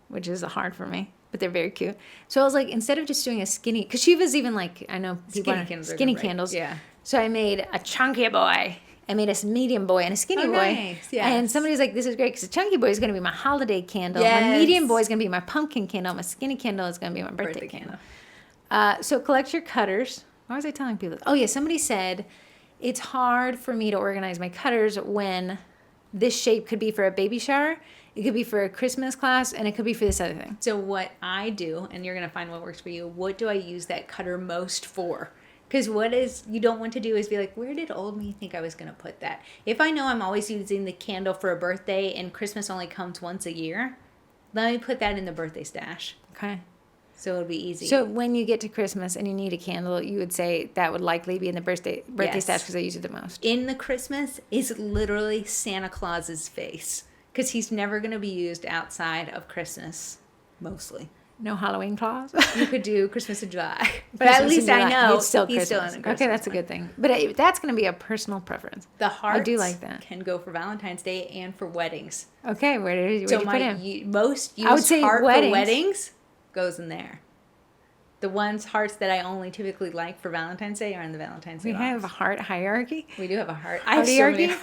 which is hard for me, but they're very cute. So I was like, instead of just doing a skinny, because she was even like, I know people skinny candles. Yeah. So I made a chunky boy. I made a medium boy and a skinny boy. Nice. Yes. And somebody's like, this is great because the chunky boy is going to be my holiday candle. Yes. My medium boy is going to be my pumpkin candle. My skinny candle is going to be my birthday candle. So collect your cutters. Why was I telling people this? Oh, yeah. Somebody said, it's hard for me to organize my cutters when this shape could be for a baby shower. It could be for a Christmas class, and it could be for this other thing. So what I do, and you're going to find what works for you, what do I use that cutter most for? Because what is you don't want to do is be like, where did old me think I was going to put that? If I know I'm always using the candle for a birthday and Christmas only comes once a year, let me put that in the birthday stash. Okay. So it'll be easy. So when you get to Christmas and you need a candle, you would say that would likely be in the birthday Yes. stash because I use it the most. In the Christmas is literally Santa Claus's face. Because he's never going to be used outside of Christmas, mostly. No Halloween claws. You could do Christmas in July. But at least I know It's still he's still in Christmas. the Christmas Okay, that's a good thing. But that's going to be a personal preference. The hearts I do like that. can go for Valentine's Day and for weddings. Okay, where do you put him? Most used I would say heart weddings. for weddings goes in there. The ones hearts that I only typically like for Valentine's Day are in the Valentine's Day We box. have a heart hierarchy. We do have a heart. I have so many Hierarchy?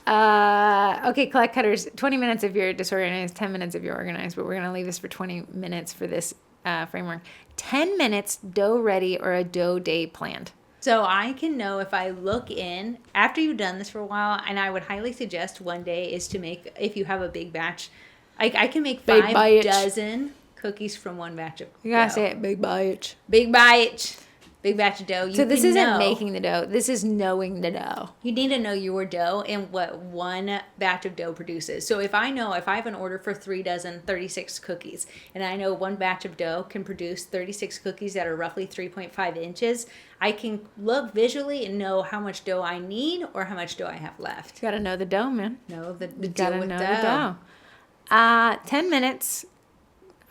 Okay, collect cutters. 20 minutes if you're disorganized, 10 minutes if you're organized, but we're going to leave this for 20 minutes for this framework. 10 minutes dough ready or a dough day planned. So I can know if I look in, after you've done this for a while, and I would highly suggest one day is to make, if you have a big batch, I can make Big 5 batch. dozen cookies from one batch of You got to dough. say it, big batch. Big batch. Big batch of dough. You So this can isn't know- making the dough. This is knowing the dough. You need to know your dough and what one batch of dough produces. So if I have an order for 3 dozen, 36 cookies, and I know one batch of dough can produce 36 cookies that are roughly 3.5 inches, I can look visually and know how much dough I need or how much dough I have left. You got to know the dough, man. Know the You deal got to with know dough. the dough. 10 minutes,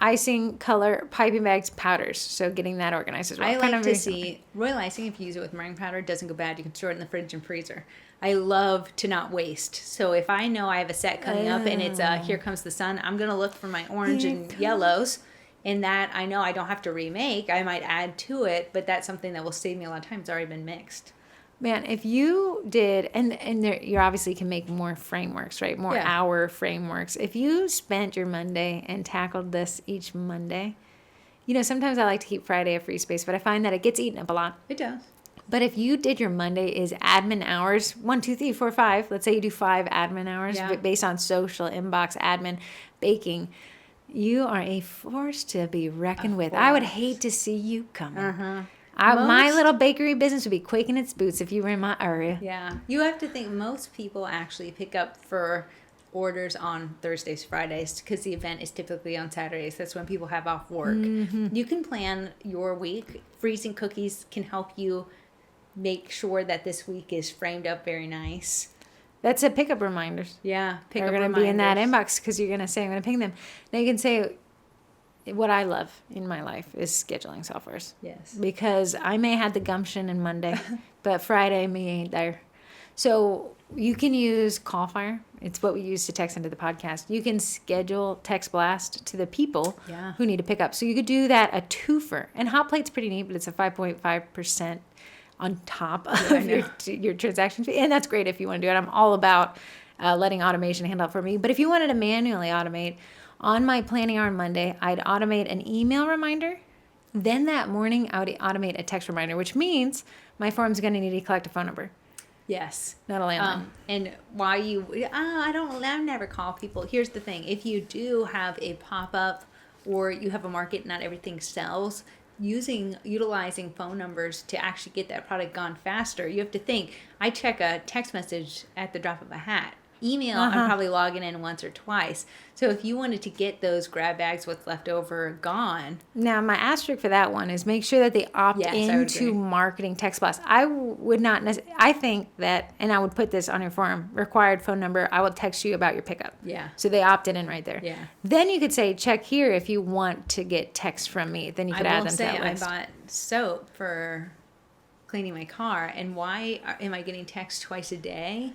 icing, color, piping bags, powders. So getting that organized as well. I Kind like of to very see royal icing. If you use it with meringue powder, it doesn't go bad. You can store it in the fridge and freezer. I love to not waste. So if I know I have a set coming up and it's Here Comes the Sun, I'm gonna look for my orange and yellows. And that I know I don't have to remake. I might add to it, but that's something that will save me a lot of time. It's already been mixed. Man, if you did, and there, you obviously can make more frameworks, right? More Yeah. hour frameworks. If you spent your Monday and tackled this each Monday, sometimes I like to keep Friday a free space, but I find that it gets eaten up a lot. It does. But if you did your Monday is admin hours, 1, 2, 3, 4, 5. Let's say you do 5 admin hours Yeah. based on social, inbox, admin, baking. You are a force to be reckoned with. I would hate to see you coming. My Most- little bakery business would be quaking its boots if you were in my area. Yeah. You have to think most people actually pick up for orders on Thursdays, Fridays, because the event is typically on Saturdays. That's when people have off work. You can plan your week. Freezing cookies can help you make sure that this week is framed up very nice. That's a pickup reminders. Yeah. Pick They're up going to be in that reminders. inbox because you're going to say, I'm going to ping them. Now you can say, what I love in my life is scheduling softwares. Yes. Because I may have the gumption in Monday, but Friday me ain't there. So you can use Callfire. It's what we use to text into the podcast. You can schedule text blast to the people Yeah. who need to pick up. So you could do that a twofer. And Hot Plate's pretty neat, but it's a 5.5% on top of your transaction fee. And that's great if you want to do it. I'm all about letting automation handle it for me. But if you wanted to manually automate, on my planning hour on Monday, I'd automate an email reminder. Then that morning, I would automate a text reminder, which means my form's going to need to collect a phone number, Yes. not a landline. And while I never call people. Here's the thing. If you do have a pop-up or you have a market, not everything sells, utilizing phone numbers to actually get that product gone faster, you have to think, I check a text message at the drop of a hat. Email, I'm probably logging in once or twice. So if you wanted to get those grab bags, what's left over, gone. Now, my asterisk for that one is make sure that they opt Yes, I would into agree. marketing text blast. I would not I think that, and I would put this on your form, required phone number, I will text you about your pickup. Yeah. So they opted in right there. Yeah. Then you could say, check here if you want to get text from me. Then you could I add will them to say that I list. bought soap for cleaning my car, and why am I getting text twice a day?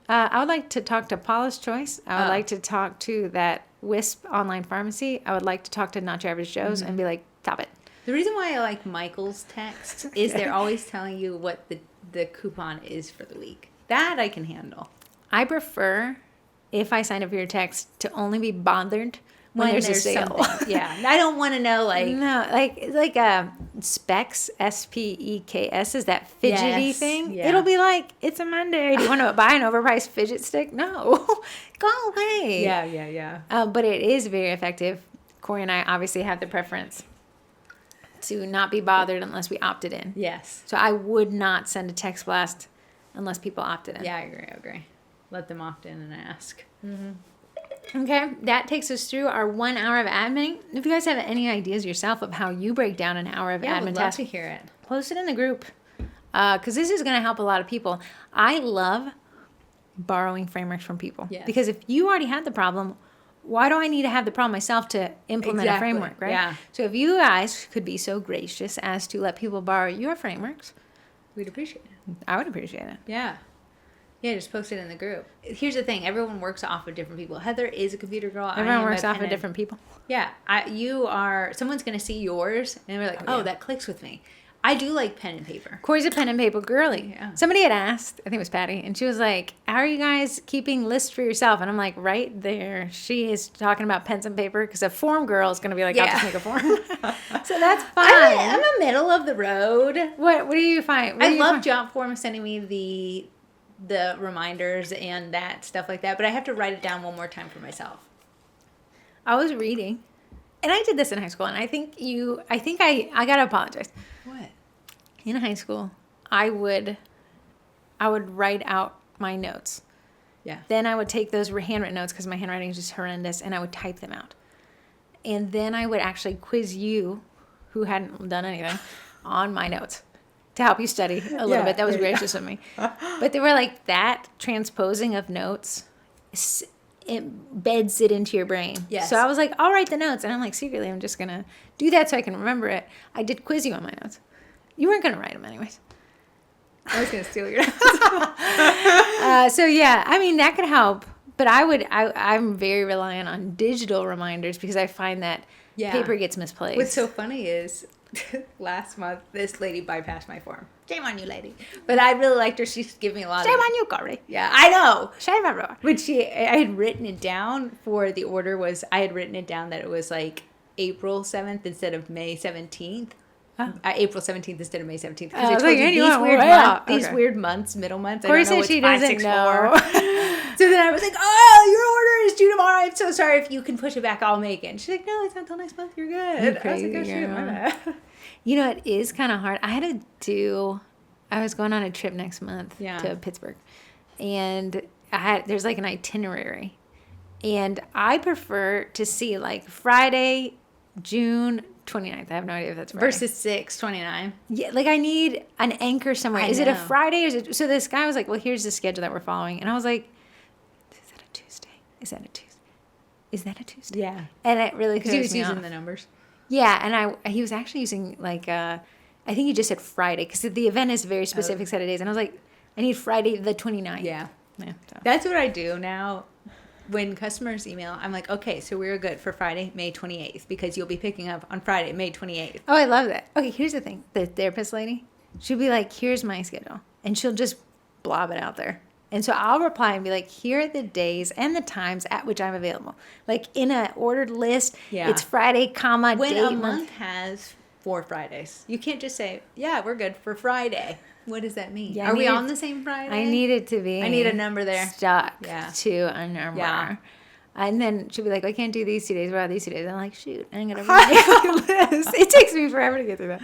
I would like to talk to Paula's Choice. I would Oh. like to talk to that Wisp online pharmacy. I would like to talk to Not Your Average Joe's and be like, stop it. The reason why I like Michael's text is they're always telling you what the coupon is for the week. That I can handle. I prefer, if I sign up for your text, to only be bothered when there's a sale. something. Yeah. I don't want to know like No, like Specs, SPEKS is that fidgety Yes, thing. yeah. It'll be like, it's a Monday. Do you want to buy an overpriced fidget stick? No, go away. yeah. But it is very effective. Corey and I obviously have the preference to not be bothered unless we opted in. Yes. So I would not send a text blast unless people opted in. Yeah, I agree. Let them opt in and ask. Okay, that takes us through our 1 hour of admin. If you guys have any ideas yourself of how you break down an hour of Yeah, I admin would love tasks, to hear it. post it in the group because this is going to help a lot of people. I love borrowing frameworks from people Yes. because if you already had the problem, why do I need to have the problem myself to implement a Exactly, framework, right? yeah. So if you guys could be so gracious as to let people borrow your frameworks, We'd appreciate it. I would appreciate it. Yeah. Yeah, just post it in the group. Here's the thing. Everyone works off of different people. Heather is a computer girl. I Everyone am works a off pen of and- different people. Yeah. someone's going to see yours and we're like, Oh, oh, yeah. that clicks with me. I do like pen and paper. Corey's a pen and paper girly. Yeah. Somebody had asked, I think it was Patty, and she was like, how are you guys keeping lists for yourself? And I'm like, right there. She is talking about pens and paper because a form girl is going to be like, I'll Yeah. just make a form. So that's fine. I'm a middle of the road. What do you find? What I do you love find? job form sending me the reminders and that stuff like that, but I have to write it down one more time for myself. I was reading, and I did this in high school, and I think I got to apologize. What? In high school, I would write out my notes. Yeah. Then I would take those handwritten notes because my handwriting is just horrendous, and I would type them out. And then I would actually quiz you, who hadn't done anything, on my notes to help you study a little Yeah. bit. That was gracious of me. But they were like that transposing of notes, it beds it into your brain. Yes. So I was like, I'll write the notes. And I'm like, secretly, I'm just going to do that so I can remember it. I did quiz you on my notes. You weren't going to write them anyways. I was going to steal your So yeah, I mean that could help, but I'm very reliant on digital reminders because I find that Yeah. paper gets misplaced. What's so funny is last month this lady bypassed my form. Shame on you, lady. But I really liked her. She's giving me a lot Shame of on you, Corey. Yeah, I know. Shame on everyone. But I had written it down for the order I had written it down that it was like April 7th instead of May 17th. Oh. April 17th instead of May 17th. Because Oh, I I was told like, you and you these went weird, way out. these Okay. weird months, middle months. Corey I don't know said she what's doesn't 564. know. So then I was like, oh, your order is due tomorrow. I'm so sorry. If you can push it back, I'll make it. And she's like, no, it's not until next month. You're good. You I was like, oh, crazy shoot, my girl. bad. You know, it is kind of hard. I was going on a trip next month Yeah. to Pittsburgh, and there's like an itinerary, and I prefer to see like Friday, June 29th. I have no idea if that's Friday. Versus 6/29. Yeah, like I need an anchor somewhere. I Is it a know. Friday or is it? So this guy was like, well, here's the schedule that we're following. And I was like, is that a Tuesday? Is that a Tuesday? Is that a Tuesday? Yeah. And it really Because he throws was me using off. the numbers. Yeah, and he was actually using like I think he just said Friday because the event is a very specific set of days. And I was like, I need Friday the 29th. Yeah. Yeah. So. That's what I do now. When customers email, I'm like, okay, so we're good for Friday, May 28th, because you'll be picking up on Friday, May 28th. Oh, I love that. Okay, here's the thing. The therapist lady, she'll be like, here's my schedule. And she'll just blob it out there. And so I'll reply and be like, here are the days and the times at which I'm available. Like in an ordered list, Yeah. it's Friday, comma, When date, a month has 4 Fridays, you can't just say, yeah, we're good for Friday. What does that mean? Yeah, I Are we need on it- the same Friday? I need it to be. I need a number there. Stuck Yeah. to a number. Yeah. And then she'll be like, I can't do these 2 days. What about these 2 days? I'm like, shoot, I'm going to make list. It takes me forever to get through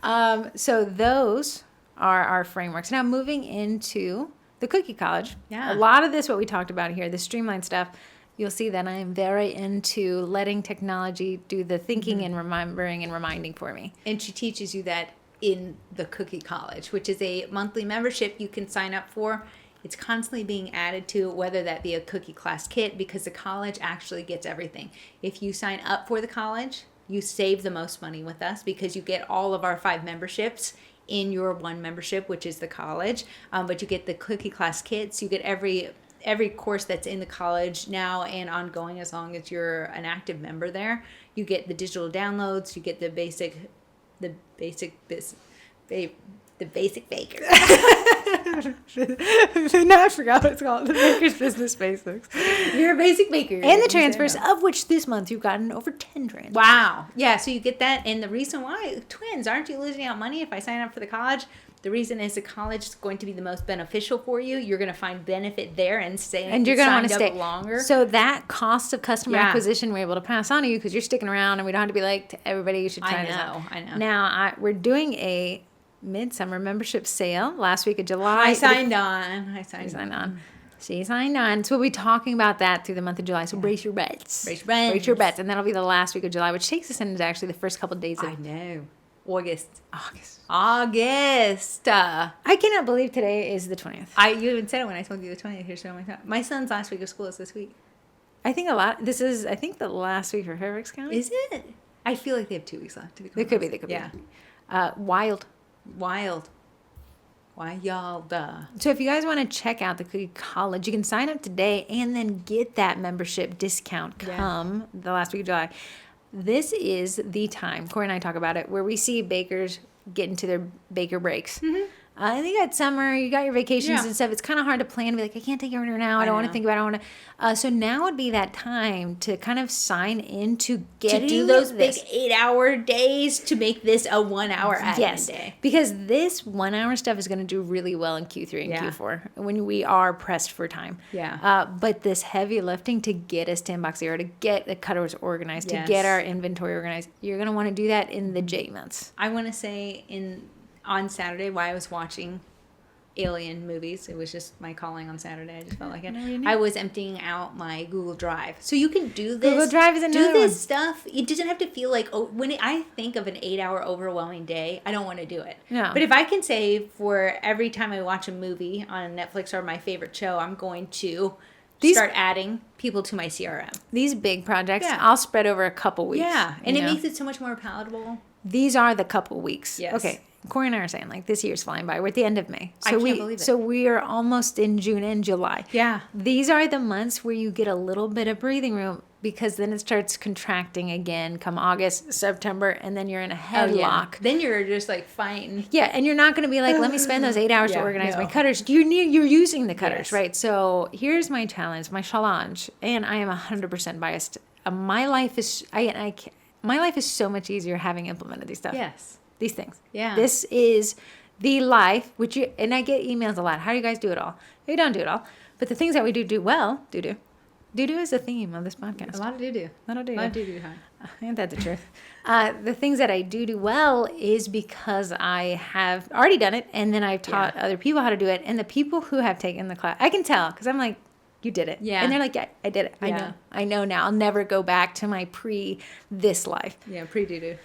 that. So those are our frameworks. Now moving into the Cookie College. Yeah. A lot of this, what we talked about here, the streamline stuff, you'll see that I am very into letting technology do the thinking Mm-hmm. and remembering and reminding for me. And she teaches you that in the Cookie College, which is a monthly membership you can sign up for. It's constantly being added to, whether that be a cookie class kit, because the college actually gets everything. If you sign up for the college, you save the most money with us because you get all of our 5 memberships in your one membership, which is the college. But you get the cookie class kits. You get every course that's in the college now and ongoing as long as you're an active member there. You get the digital downloads. You get the basic baker. I forgot what it's called. The Baker's Business Basics. You're a basic baker. And the transfers, of which this month you've gotten over 10 transfers. Wow. Yeah, so you get that. And the reason why, twins, aren't you losing out money if I sign up for the college? The reason is the college is going to be the most beneficial for you. You're going to find benefit there and stay. And you're going to want to stay longer. So that cost of customer acquisition we're able to pass on to you because you're sticking around, and we don't have to be like to everybody. You should try this out. I know. Now we're doing a midsummer membership sale last week of July. I signed on. She signed on. So we'll be talking about that through the month of July. So brace your bets. Brace your bets. And that'll be the last week of July, which takes us into actually the first couple of days of I know. August. I cannot believe today is the 20th. You even said it when I told you the 20th. Here's what my son's last week of school is this week. I think the last week for Fairfax County. Is it? I feel like they have 2 weeks left. To be They could be. Wild. So if you guys want to check out the Cookie College, you can sign up today and then get that membership discount come the last week of July. This is the time, Corey and I talk about it, where we see bakers get into their baker breaks. Mm-hmm. And you got summer, you got your vacations and stuff. It's kind of hard to plan to be like, I can't take your order now. I don't want to think about it. I want to. So now would be that time to kind of sign into getting to do those big 8-hour days to make this a 1-hour admin day. Because this 1-hour stuff is going to do really well in Q3 and Q4 when we are pressed for time. Yeah. But this heavy lifting to get us to inbox zero, to get the cutters organized, to get our inventory organized, you're going to want to do that in the J months. I want to say on Saturday, while I was watching Alien movies, it was just my calling on Saturday. I just felt like it. I was emptying out my Google Drive. So you can do this. Google Drive is another one. Stuff. It doesn't have to feel like, when I think of an 8-hour overwhelming day, I don't want to do it. No. But if I can say for every time I watch a movie on Netflix or my favorite show, I'm going to start adding people to my CRM. These big projects, I'll spread over a couple weeks. Yeah. And it makes it so much more palatable. These are the couple weeks. Yes. Okay. Corey and I are saying, like, this year's flying by. We're at the end of May. I can't believe it. So we are almost in June and July. Yeah. These are the months where you get a little bit of breathing room because then it starts contracting again come August, September, and then you're in a headlock. Then you're just, like, fighting. Yeah, and you're not going to be like, let me spend those 8 hours to organize my cutters. You're using the cutters, right? So here's my challenge, my challenge, and I am 100% biased. My life is so much easier having implemented these stuff. Yes. These things. Yeah. This is the life, and I get emails a lot. How do you guys do it all? You don't do it all. But the things that we do well, do is the theme of this podcast. A lot of do-do. A lot of do-do. Huh? Ain't that the truth? The things that I do well is because I have already done it, and then I've taught other people how to do it. And the people who have taken the class, I can tell, because I'm like, you did it. Yeah. And they're like, yeah, I did it. Yeah. I know now. I'll never go back to my this life. Yeah, pre-do-do.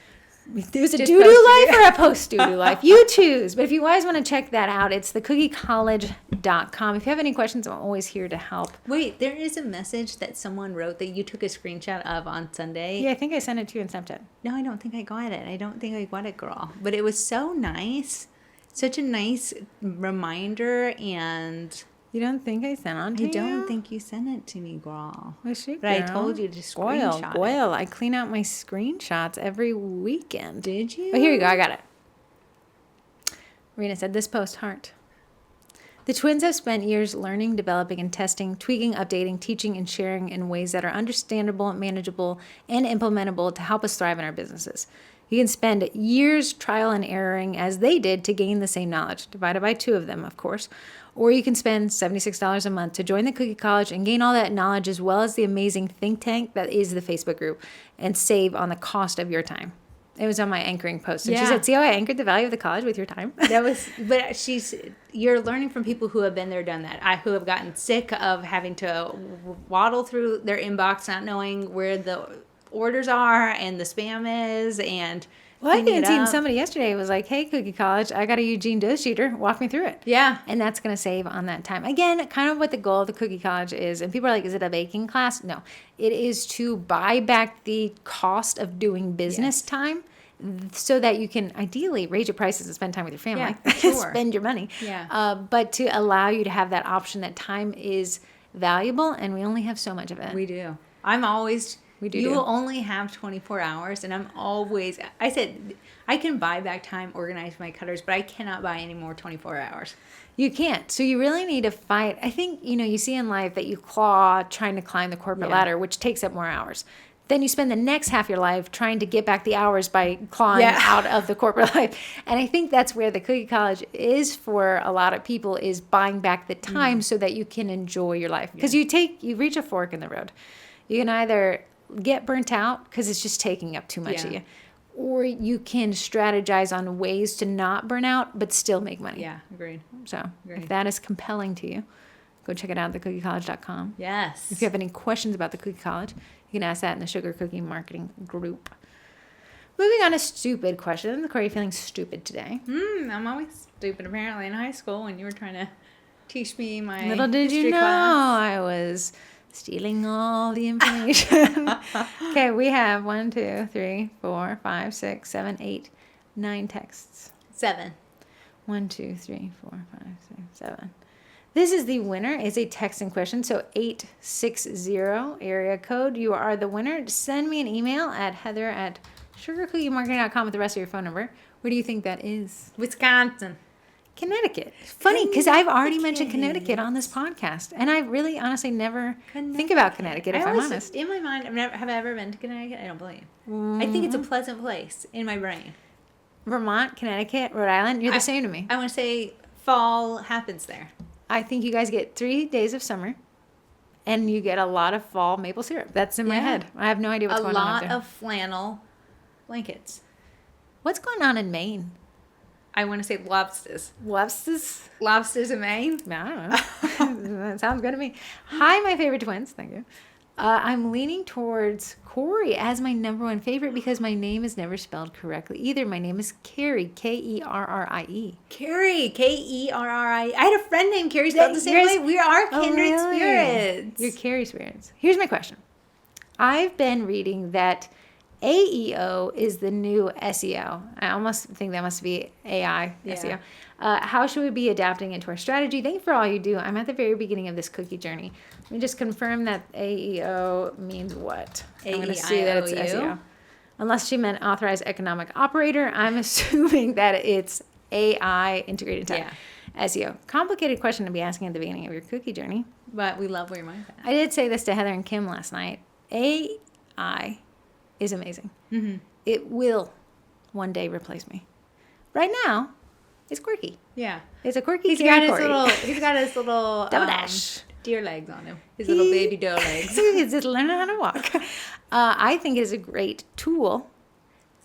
There's a doo-doo life or a post-doo-doo life. You choose. But if you guys want to check that out, it's thecookiecollege.com. If you have any questions, I'm always here to help. Wait, there is a message that someone wrote that you took a screenshot of on Sunday. Yeah, I think I sent it to you in Snapchat. No, I don't think I got it. I don't think I got it, girl. But it was so nice. Such a nice reminder, and... You don't think I sent it to you? I don't think you sent it to me, girl. Well, shit, but I told you to screenshot it. I clean out my screenshots every weekend. Did you? Oh, here you go. I got it. Rena said, this post, heart. The twins have spent years learning, developing, and testing, tweaking, updating, teaching, and sharing in ways that are understandable, manageable, and implementable to help us thrive in our businesses. You can spend years trial and erroring as they did to gain the same knowledge, divided by 2 of them, of course. Or you can spend $76 a month to join the Cookie College and gain all that knowledge as well as the amazing think tank that is the Facebook group and save on the cost of your time. It was on my anchoring post. And she said, see how I anchored the value of the college with your time? You're learning from people who have been there, done that. Who have gotten sick of having to waddle through their inbox, not knowing where the orders are and the spam is, and... Well, I even seen somebody yesterday was like, hey, Cookie College, I got a Eugene dough sheeter. Walk me through it. Yeah. And that's going to save on that time. Again, kind of what the goal of the Cookie College is. And people are like, is it a baking class? No. It is to buy back the cost of doing business time so that you can ideally raise your prices and spend time with your family. Yeah, sure. Spend your money. Yeah. But to allow you to have that option that time is valuable and we only have so much of it. We do. I'm always... We do. You will only have 24 hours, and I said, I can buy back time, organize my cutters, but I cannot buy any more 24 hours. You can't. So you really need to fight. I think, you see in life that you claw trying to climb the corporate ladder, which takes up more hours. Then you spend the next half of your life trying to get back the hours by clawing out of the corporate life. And I think that's where the Cookie College is for a lot of people, is buying back the time so that you can enjoy your life. Because you reach a fork in the road. You can either get burnt out because it's just taking up too much of you, or you can strategize on ways to not burn out but still make money. Yeah, agreed. So if that is compelling to you, go check it out at thecookiecollege.com. Yes. If you have any questions about the Cookie College, you can ask that in the Sugar Cookie Marketing group. Moving on to stupid questions. Corey, feeling stupid today? I'm always stupid, apparently, in high school when you were trying to teach me my Little did you history know class. I was stealing all the information. Okay, we have 1, 2, 3, 4, 5, 6, 7, 8, 9 texts. 7. 1, 2, 3, 4, 5, 6, 7. This is the winner. It's a texting question. So 860 area code. You are the winner. Send me an email at heather@sugarcookiemarketing.com with the rest of your phone number. Where do you think that is? Wisconsin. Connecticut. Funny, because I've already mentioned Connecticut on this podcast. And I really honestly never think about Connecticut, if I'm honest. In my mind, have I ever been to Connecticut? I don't believe. I think it's a pleasant place in my brain. Vermont, Connecticut, Rhode Island, you're the same to me. I want to say fall happens there. I think you guys get 3 days of summer, and you get a lot of fall maple syrup. That's in my head. I have no idea what's going on up there. A lot of flannel blankets. What's going on in Maine? I want to say lobsters. Lobsters? Lobsters in Maine? I don't know. That sounds good to me. Hi, my favorite twins. Thank you. I'm leaning towards Corey as my number one favorite because my name is never spelled correctly either. My name is Carrie, Kerrie. Carrie, Kerrie. I had a friend named Carrie spelled the same way. We are kindred spirits. You're Carrie spirits. Here's my question. I've been reading that AEO is the new SEO. I almost think that must be AI SEO. How should we be adapting it to our strategy? Thank you for all you do. I'm at the very beginning of this cookie journey. Let me just confirm that AEO means what. I'm going to see that it's SEO. Unless she meant authorized economic operator, I'm assuming that it's AI integrated tech. SEO. Complicated question to be asking at the beginning of your cookie journey. But we love where your mind's at. I did say this to Heather and Kim last night. AI is amazing. Mm-hmm. It will one day replace me. Right now, it's quirky. Yeah. It's a quirky He's got his little double dash deer legs on him. His little baby doe legs. He's just learning how to walk. I think it is a great tool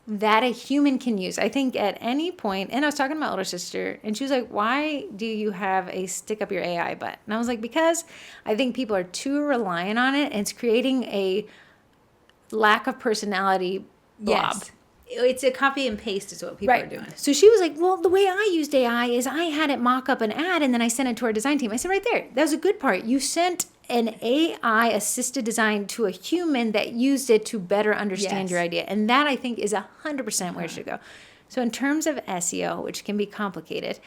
that a human can use. I think at any point, and I was talking to my older sister, and she was like, why do you have a stick up your AI butt? And I was like, because I think people are too reliant on it, and it's creating a lack of personality blob. Yes. It's a copy and paste is what people are doing. So she was like, well, the way I used AI is I had it mock up an ad and then I sent it to our design team. I said, right there, that was a good part. You sent an AI assisted design to a human that used it to better understand your idea. And that I think is 100% where it should go. So in terms of SEO, which can be complicated,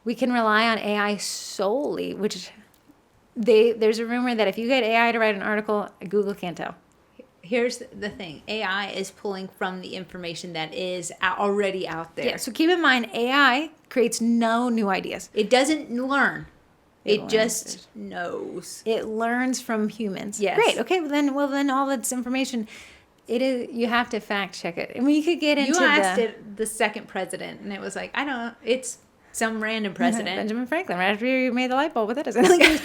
we can rely on AI solely, which there's a rumor that if you get AI to write an article, Google can't tell. Here's the thing. AI is pulling from the information that is already out there. Yeah, so keep in mind, AI creates no new ideas. It doesn't learn. It just knows. It learns from humans. Yes. Great. Okay, well then all that's information, you have to fact check it. I mean, you could get into You asked it the second president, and it was like, I don't know, it's some random president. Benjamin Franklin, right after you made the light bulb with it. I was like,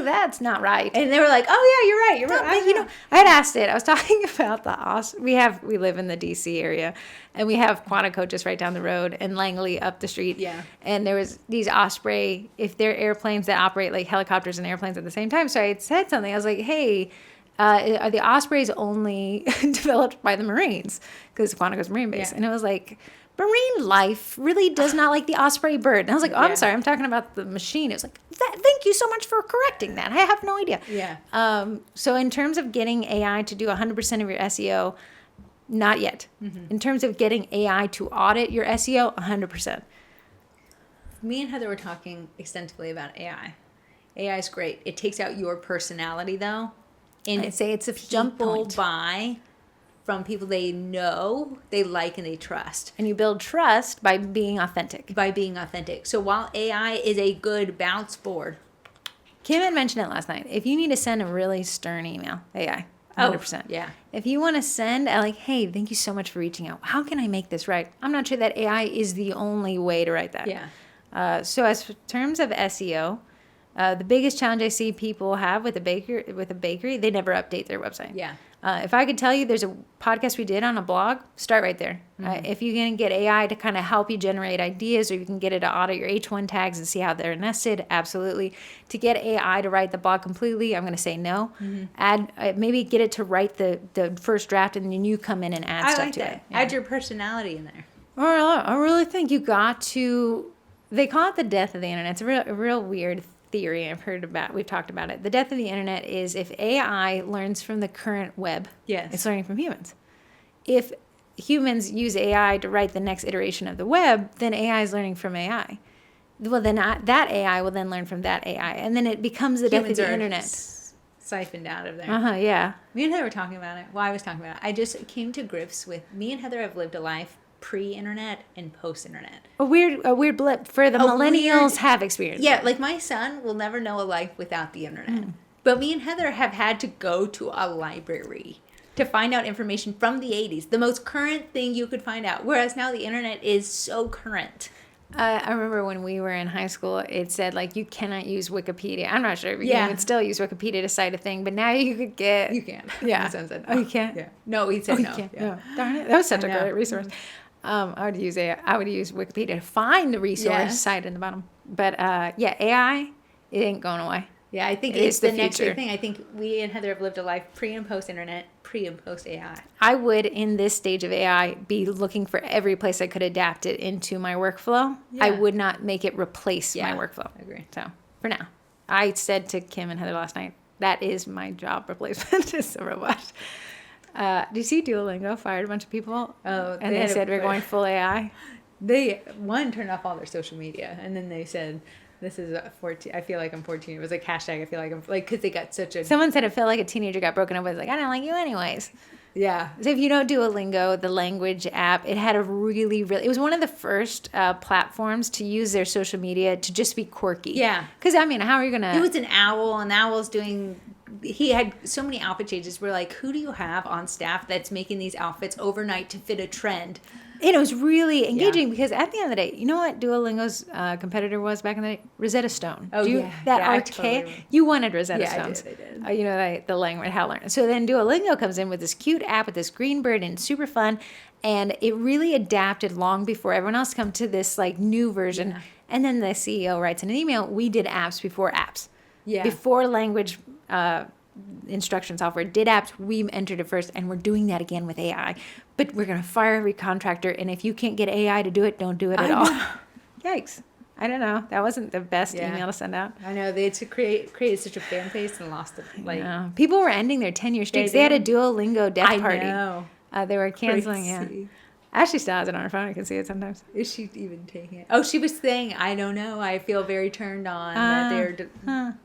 that's not right. And they were like, oh yeah, you're right. But, I had asked it. I was talking about we live in the DC area, and we have Quantico just right down the road, and Langley up the street. Yeah. And there was these Osprey, if they're airplanes that operate like helicopters and airplanes at the same time. So I had said something. I was like, hey, are the Ospreys only developed by the Marines? Because Quantico's Marine base. Yeah. And it was like, marine life really does not like the osprey bird. And I was like, I'm sorry, I'm talking about the machine. It was like, thank you so much for correcting that. I have no idea. Yeah. So in terms of getting AI to do 100% of your SEO, not yet. Mm-hmm. In terms of getting AI to audit your SEO, 100%. Me and Heather were talking extensively about AI. AI is great. It takes out your personality, though. And I'd say it's a jump people point. buy from people they know, they like, and they trust. And you build trust by being authentic. By being authentic. So while AI is a good bounce board. Kim had mentioned it last night. If you need to send a really stern email, AI, 100%. Yeah. If you want to send like, hey, thank you so much for reaching out. How can I make this right? I'm not sure that AI is the only way to write that. Yeah. So as for terms of SEO, the biggest challenge I see people have with a bakery, they never update their website. Yeah. If I could tell you there's a podcast we did on a blog, start right there. If you can get AI to kind of help you generate ideas, or you can get it to audit your H1 tags and see how they're nested, absolutely. To get AI to write the blog completely, I'm going to say no. Add maybe get it to write the first draft, and then you come in and add stuff to it. Yeah. Add your personality in there. I really think you got to. They call it the death of the internet. It's a real weird theory we've talked about it. The death of the internet is if AI learns from the current web, Yes. it's learning from humans. If humans use AI to write the next iteration of the web, then AI is learning from AI. Well, then that AI will then learn from that AI, and then it becomes the death of the internet. Siphoned out of there. Yeah. Me and Heather were talking about it. Well, I was talking about it. I just came to grips with me and Heather have lived a life pre-internet and post-internet. A weird blip for the millennials have experience. Yeah, like my son will never know a life without the internet. But me and Heather have had to go to a library to find out information from the 80s, the most current thing you could find out. Whereas now the internet is so current. I remember when we were in high school, it said, like, you cannot use Wikipedia. I'm not sure if you can even still use Wikipedia to cite a thing, but now you could get... You can. Yeah. My son said no. Oh, you can't? Yeah. No, he said no. You can't. Yeah. No. Darn it. That was such a great resource. I would use Wikipedia to find the resource, cite in the bottom. But, AI, it ain't going away. Yeah, I think it's the next big thing. I think we and Heather have lived a life pre and post internet, pre and post AI. I would, in this stage of AI, be looking for every place I could adapt it into my workflow. Yeah. I would not make it replace my workflow. I agree. So, for now. I said to Kim and Heather last night, that is my job replacement, is a robot. Do you see Duolingo fired a bunch of people? Oh, and they said we're going full AI. They turned off all their social media, and then they said, "This is 14. I feel like I'm 14." It was like hashtag. I feel like I'm like because they got such a. Someone said it felt like a teenager got broken up with. Like I don't like you anyways. Yeah. So if you know Duolingo, the language app, it had a really. It was one of the first platforms to use their social media to just be quirky. Yeah. Because I mean, how are you gonna? It was an owl, and the owl's doing. He had so many outfit changes. We're like, who do you have on staff that's making these outfits overnight to fit a trend? And it was really engaging because at the end of the day, you know what Duolingo's competitor was back in the day? Rosetta Stone. Oh, yeah. That Yeah, archaic. totally. You wanted Rosetta Stones. I did. You know, the language, how to learn. So then Duolingo comes in with this cute app with this green bird and super fun. And it really adapted long before everyone else come to this like new version. Yeah. And then the CEO writes in an email, we did apps before apps. Yeah. Before language instruction software did apps, we entered it first, and we're doing that again with AI. But we're going to fire every contractor, and if you can't get AI to do it, don't do it at all. Yikes. I don't know. That wasn't the best email to send out. I know. They had created such a fan base and lost it. Like, people were ending their 10-year streaks. They had a Duolingo death party. I know. They were canceling, Ashley still has it on her phone. I can see it sometimes. Is she even taking it? Oh, she was saying, I don't know. I feel very turned on that they're...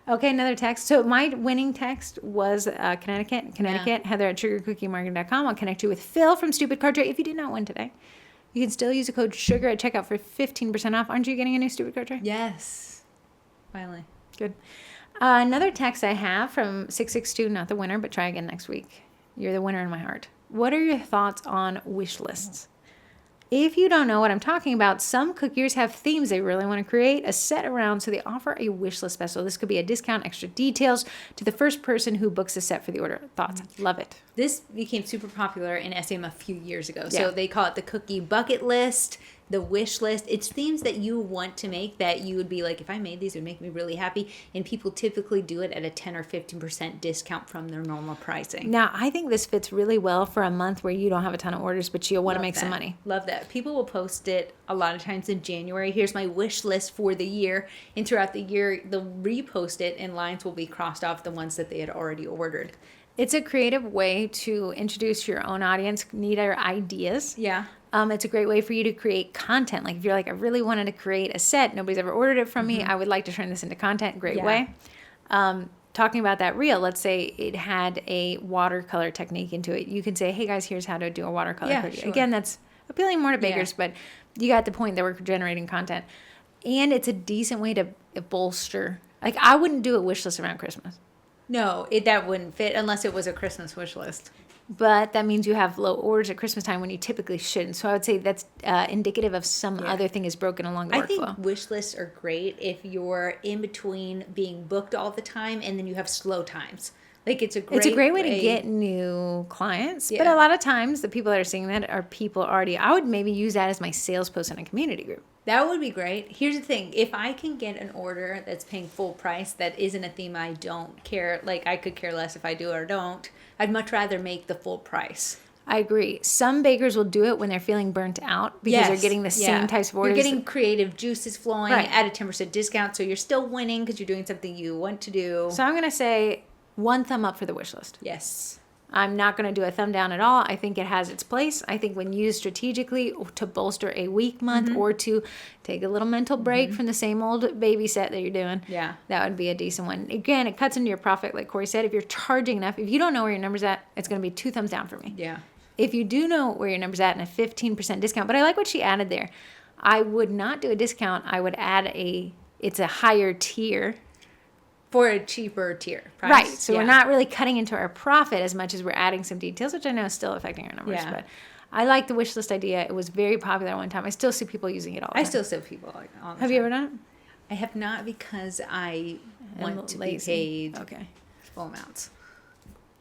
Okay, another text. So my winning text was Connecticut. Yeah. Heather at sugarcookiemarketing.com. I'll connect you with Phil from Stupid Card Tray. If you did not win today, you can still use the code SUGAR at checkout for 15% off. Aren't you getting a new Stupid Card Tray? Yes. Finally. Good. Another text I have from 662, not the winner, but try again next week. You're the winner in my heart. What are your thoughts on wish lists? If you don't know what I'm talking about, some cookiers have themes they really want to create a set around, so they offer a wish list special. This could be a discount, extra details to the first person who books a set for the order. Thoughts? Love it. This became super popular in SM a few years ago. So they call it the cookie bucket list, the wish list. It's themes that you want to make that you would be like, if I made these, it would make me really happy. And people typically do it at a 10 or 15% discount from their normal pricing. Now, I think this fits really well for a month where you don't have a ton of orders, but you'll want to make some money. Love that. People will post it a lot of times in January. Here's my wish list for the year. And throughout the year, they'll repost it and lines will be crossed off the ones that they had already ordered. It's a creative way to introduce your own audience, neater ideas. Yeah. It's a great way for you to create content. Like if you're like, I really wanted to create a set, nobody's ever ordered it from me, I would like to turn this into content. Great way. talking about that reel, let's say it had a watercolor technique into it. You could say, hey guys, here's how to do a watercolor Yeah, cookie. sure. Again, that's appealing more to bakers, but you got the point that we're generating content. And it's a decent way to bolster. Like, I wouldn't do a wish list around Christmas. No, that wouldn't fit unless it was a Christmas wish list. But that means you have low orders at Christmas time when you typically shouldn't. So I would say that's indicative of some other thing is broken along the workflow. I think wish lists are great if you're in between being booked all the time and then you have slow times. Like, it's a great way to get new clients. Yeah. But a lot of times the people that are seeing that are people already. I would maybe use that as my sales post in a community group. That would be great. Here's the thing. If I can get an order that's paying full price that isn't a theme I don't care, like I could care less if I do or don't, I'd much rather make the full price. I agree. Some bakers will do it when they're feeling burnt out because they're getting the same types of orders. You're getting creative juices flowing Right. at a 10% discount, so you're still winning because you're doing something you want to do. So I'm going to say 1 thumb up for the wish list. Yes. I'm not going to do a thumb down at all. I think it has its place. I think when used strategically to bolster a week, month, or to take a little mental break from the same old baby set that you're doing, that would be a decent one. Again, it cuts into your profit, like Corey said. If you're charging enough, if you don't know where your number's at, it's going to be 2 thumbs down for me. Yeah. If you do know where your number's at and a 15% discount, but I like what she added there. I would not do a discount. I would add it's a higher tier. For a cheaper tier price. Right. So we're not really cutting into our profit as much as we're adding some details, which I know is still affecting our numbers. Yeah. But I like the wish list idea. It was very popular one time. I still see people using it all the time. I still see people all the time. Have you ever done it? I have not because I want to lazy. be paid Okay. full amounts.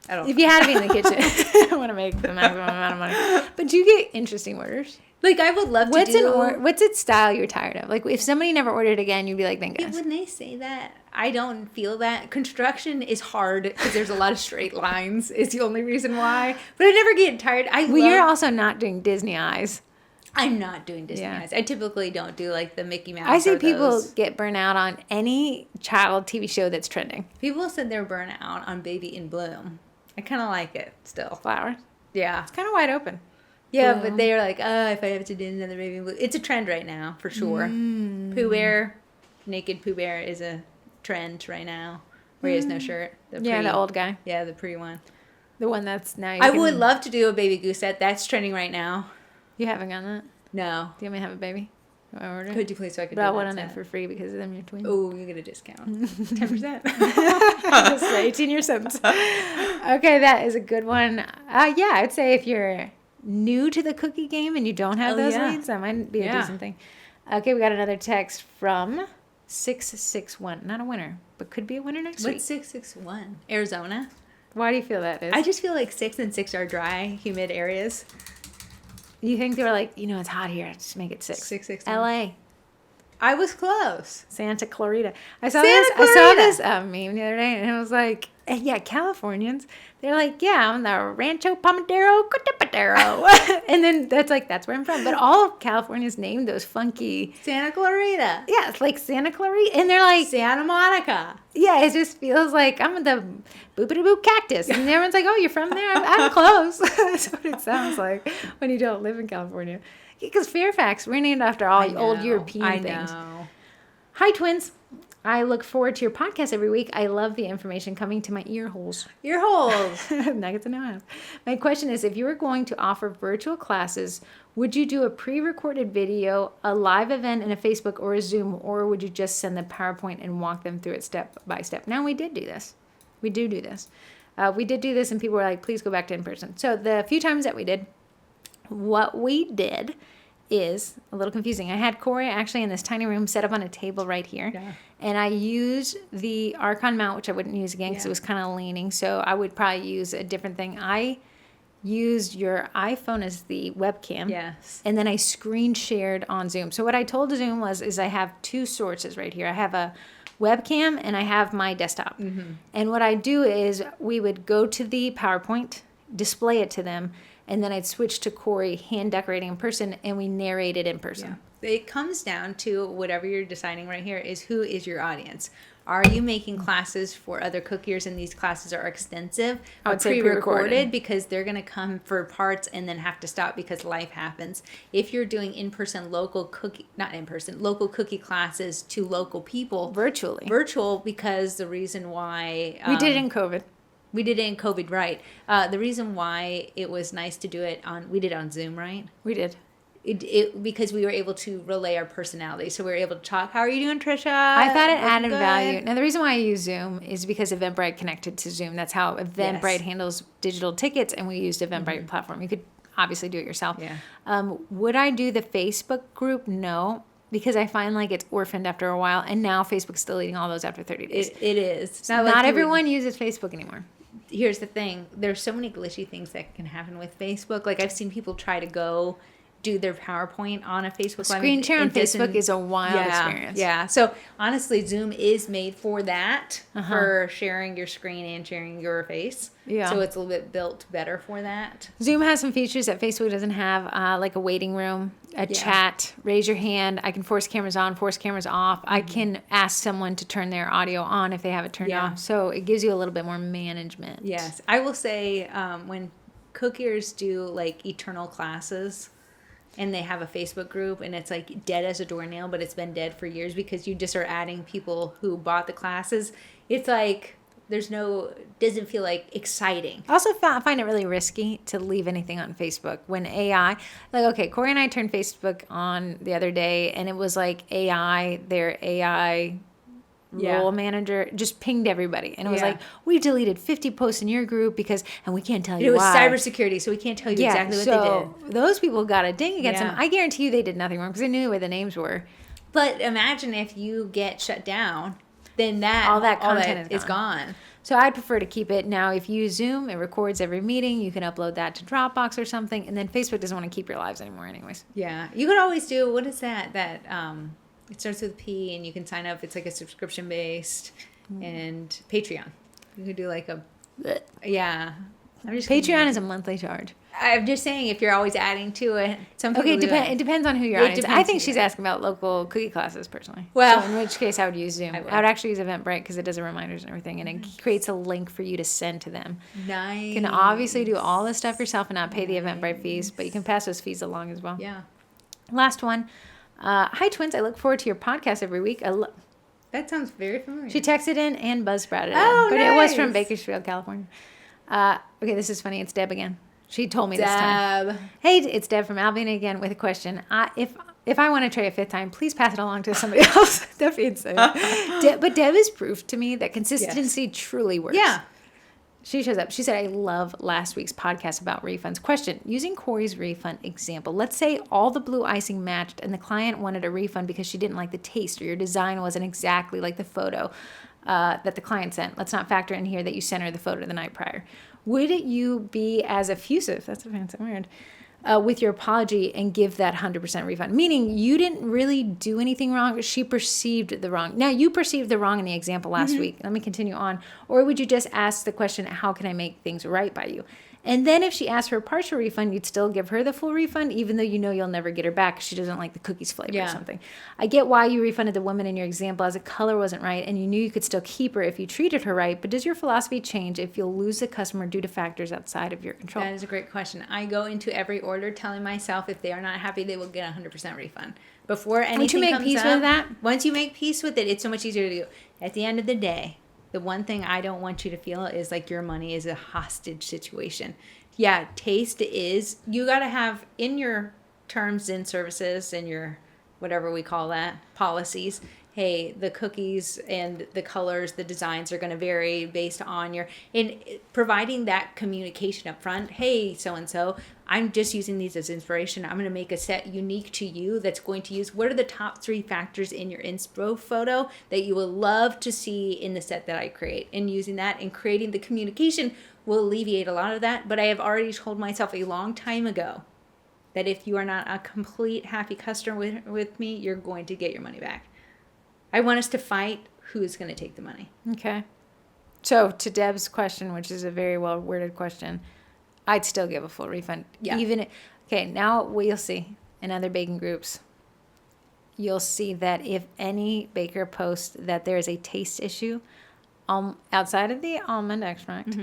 I don't If you had to be in the kitchen, I want to make the maximum amount of money. But do you get interesting orders? Like, I would love to do... What's its style you're tired of? Like, if somebody never ordered again, you'd be like, thank goodness. When they say that, I don't feel that. Construction is hard because there's a lot of straight lines. It's the only reason why. But I never get tired. You're also not doing Disney eyes. I'm not doing Disney eyes. I typically don't do, like, the Mickey Mouse. I see people get burnt out on any child TV show that's trending. People said they're burnt out on Baby in Bloom. I kind of like it still. Flowers. Yeah. It's kind of wide open. Yeah, but they're like, if I have to do another Baby in Bloom. It's a trend right now, for sure. Pooh Bear, naked Pooh Bear is a trend right now. Where he has no shirt. The old guy. Yeah, the pre one. The one that's now. I would love to do a Baby Goosette. That's trending right now. You haven't done that? No. Do you want me to have a baby? Do I order? Could you please so I could But do I that want set? it for free because of them you're twins. Oh, you get a discount. 10%. Just 18 cents. Okay, that is a good one. Yeah, I'd say if you're new to the cookie game and you don't have those leads, that might be a decent thing. Okay, we got another text from 661. Not a winner, but could be a winner next week. What's 661? Arizona? Why do you feel that is? I just feel like 6 and 6 are dry, humid areas. You think they were like, it's hot here. Just make it 6. 6 LA. I was close. Santa Clarita. I saw this meme the other day, and it was like, Californians. They're like, I'm the Rancho Pomadero, Cotapadero. And then that's where I'm from. But all of California's named those funky. Santa Clarita. Yeah, it's like Santa Clarita. And they're like. Santa Monica. Yeah, it just feels like I'm the boopity-boop cactus. And everyone's like, oh, you're from there? I'm close. That's what it sounds like when you don't live in California. Because Fairfax, we're named after all old European things. Hi, twins. I look forward to your podcast every week. I love the information coming to my ear holes. Ear holes. Nuggets and no. My question is, if you were going to offer virtual classes, would you do a pre-recorded video, a live event in a Facebook or a Zoom, or would you just send the PowerPoint and walk them through it step by step? Now, we did do this. We do this. We did do this, and people were like, please go back to in-person. So the few times that we did, what we did is a little confusing. I had Corey actually in this tiny room set up on a table right here. Yeah. And I used the Archon mount, which I wouldn't use again because it was kind of leaning. So I would probably use a different thing. I used your iPhone as the webcam. Yes. And then I screen shared on Zoom. So what I told Zoom is I have 2 sources right here. I have a webcam and I have my desktop. Mm-hmm. And what I do is we would go to the PowerPoint, display it to them, and then I'd switch to Corey hand decorating in person, and we narrated in person. Yeah. It comes down to whatever you're deciding right here is who is your audience. Are you making classes for other cookiers, and these classes are extensive, I would say pre-recorded, because they're going to come for parts and then have to stop because life happens. If you're doing in-person local cookie classes to local people, virtual, because the reason why we did it in COVID. We did it in COVID, right? The reason why it was nice to do it we did it on Zoom, right? We did. Because we were able to relay our personality. So we were able to talk. How are you doing, Trisha? I thought it added value. Now, the reason why I use Zoom is because Eventbrite connected to Zoom. That's how Eventbrite handles digital tickets, and we used Eventbrite platform. You could obviously do it yourself. Yeah. Would I do the Facebook group? No, because I find like it's orphaned after a while, and now Facebook's deleting all those after 30 days. It is. Not everyone uses Facebook anymore. Here's the thing. There's so many glitchy things that can happen with Facebook. Like, I've seen people try to go do their PowerPoint on a Facebook screen share on Facebook is a wild experience. Yeah. So honestly, Zoom is made for that, for sharing your screen and sharing your face. Yeah. So it's a little bit built better for that. Zoom has some features that Facebook doesn't have, like a waiting room, a chat, raise your hand. I can force cameras on, force cameras off. I can ask someone to turn their audio on if they have it turned off. So it gives you a little bit more management. Yes. I will say when cookiers do like eternal classes, and they have a Facebook group, and it's like dead as a doornail, but it's been dead for years because you just are adding people who bought the classes. It's like doesn't feel like exciting. I also find it really risky to leave anything on Facebook when AI, Corey and I turned Facebook on the other day, and it was like their AI role manager just pinged everybody, and it was like, we deleted 50 posts in your group and we can't tell you why. It was cybersecurity, so we can't tell you exactly what they did. Those people got a ding against them. I guarantee you they did nothing wrong because they knew where the names were. But imagine if you get shut down, then all that content is gone. So I'd prefer to keep it. Now, if you use Zoom, it records every meeting. You can upload that to Dropbox or something, and then Facebook doesn't want to keep your lives anymore anyways. Yeah. You could always do, what is that? It starts with P, and you can sign up. It's like a subscription-based, and Patreon. You could do like Patreon is a monthly charge. I'm just saying, if you're always adding to it, it depends on who your audience is. I think she's asking about local cookie classes personally. Well, so in which case I would use Zoom. I would actually use Eventbrite because it does the reminders and everything, and it creates a link for you to send to them. Nice. You can obviously do all this stuff yourself and not pay the Eventbrite fees, but you can pass those fees along as well. Yeah. Last one. Hi, twins. I look forward to your podcast every week. That sounds very familiar. She texted in and buzzsprouted in. But nice. It was from Bakersfield, California. Okay, this is funny. It's Deb again. She told me this time. Hey, it's Deb from Albion again with a question. If I want to try a fifth time, please pass it along to somebody else. But Deb has proved to me that consistency truly works. Yeah. She shows up. She said, I love last week's podcast about refunds. Question, using Corey's refund example, let's say all the blue icing matched and the client wanted a refund because she didn't like the taste or your design wasn't exactly like the photo that the client sent. Let's not factor in here that you sent her the photo the night prior. Would you be as effusive, that's a fancy word, with your apology and give that 100% refund? Meaning you didn't really do anything wrong. She perceived the wrong. Now, you perceived the wrong in the example last week. Let me continue on. Or would you just ask the question, how can I make things right by you? And then if she asked for a partial refund, you'd still give her the full refund, even though you know you'll never get her back because she doesn't like the cookies flavor or something. I get why you refunded the woman in your example as the color wasn't right and you knew you could still keep her if you treated her right, but does your philosophy change if you'll lose the customer due to factors outside of your control? That is a great question. I go into every order telling myself if they are not happy, they will get a 100% refund. Before anything comes up. Once you make peace with that? Once you make peace with it, it's so much easier to do. At the end of the day, the one thing I don't want you to feel is like your money is a hostage situation. Yeah, taste is, you got to have in your terms and services and your, whatever we call that, policies, hey, the cookies and the colors, the designs are going to vary based on in providing that communication up front. Hey, so-and-so, I'm just using these as inspiration. I'm going to make a set unique to you that's going to use, what are the top 3 factors in your inspo photo that you will love to see in the set that I create? And using that and creating the communication will alleviate a lot of that. But I have already told myself a long time ago that if you are not a complete happy customer with me, you're going to get your money back. I want us to fight who's going to take the money. Okay. So to Deb's question, which is a very well worded question, I'd still give a full refund. Yeah. Okay, now what you'll see in other baking groups, you'll see that if any baker posts that there is a taste issue, outside of the almond extract,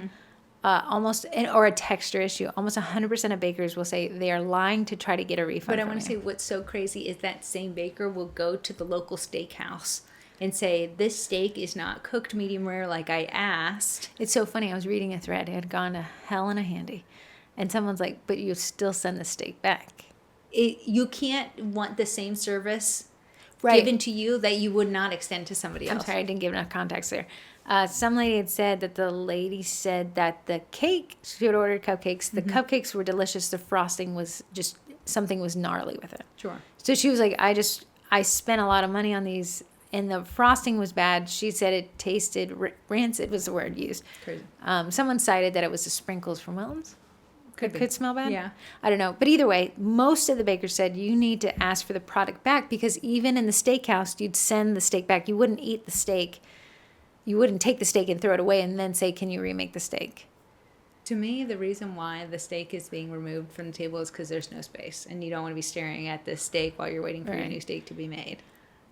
or a texture issue, almost 100% of bakers will say they are lying to try to get a refund. But I want to say what's so crazy is that same baker will go to the local steakhouse and say, this steak is not cooked medium rare like I asked. It's so funny. I was reading a thread. It had gone to hell in a handy. And someone's like, but you still send the steak back. You can't want the same service Right. given to you that you would not extend to somebody else. I'm sorry, I didn't give enough context there. Some lady had said that the lady said that the cake, she had ordered cupcakes. The cupcakes were delicious. The frosting was just, something was gnarly with it. Sure. So she was like, I spent a lot of money on these, and the frosting was bad. She said it tasted rancid was the word used. Crazy. Someone cited that it was the sprinkles from Wilton's. Could smell bad. Yeah. I don't know. But either way, most of the bakers said you need to ask for the product back, because even in the steakhouse, you'd send the steak back. You wouldn't eat the steak. You wouldn't take the steak and throw it away and then say, can you remake the steak? To me, the reason why the steak is being removed from the table is because there's no space, and you don't want to be staring at the steak while you're waiting for your new steak to be made.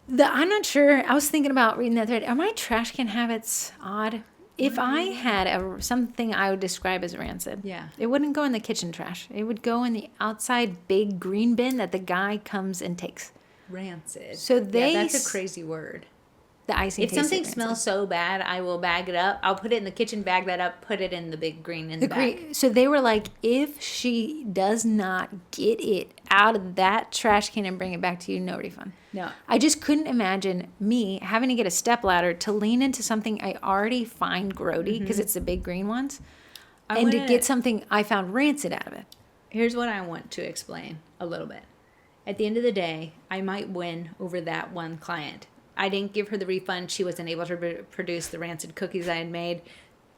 I'm not sure. I was thinking about reading that thread. Are my trash can habits odd? If I had something I would describe as rancid, it wouldn't go in the kitchen trash. It would go in the outside big green bin that the guy comes and takes. Rancid. So that's a crazy word. The icing. If something smells so bad, I will bag it up. I'll put it in the kitchen, bag that up, put it in the big green in the back. So they were like, if she does not get it out of that trash can and bring it back to you, no refund. No. I just couldn't imagine me having to get a stepladder to lean into something I already find grody, because it's the big green ones, and to get something I found rancid out of it. Here's what I want to explain a little bit. At the end of the day, I might win over that one client. I didn't give her the refund. She wasn't able to produce the rancid cookies I had made.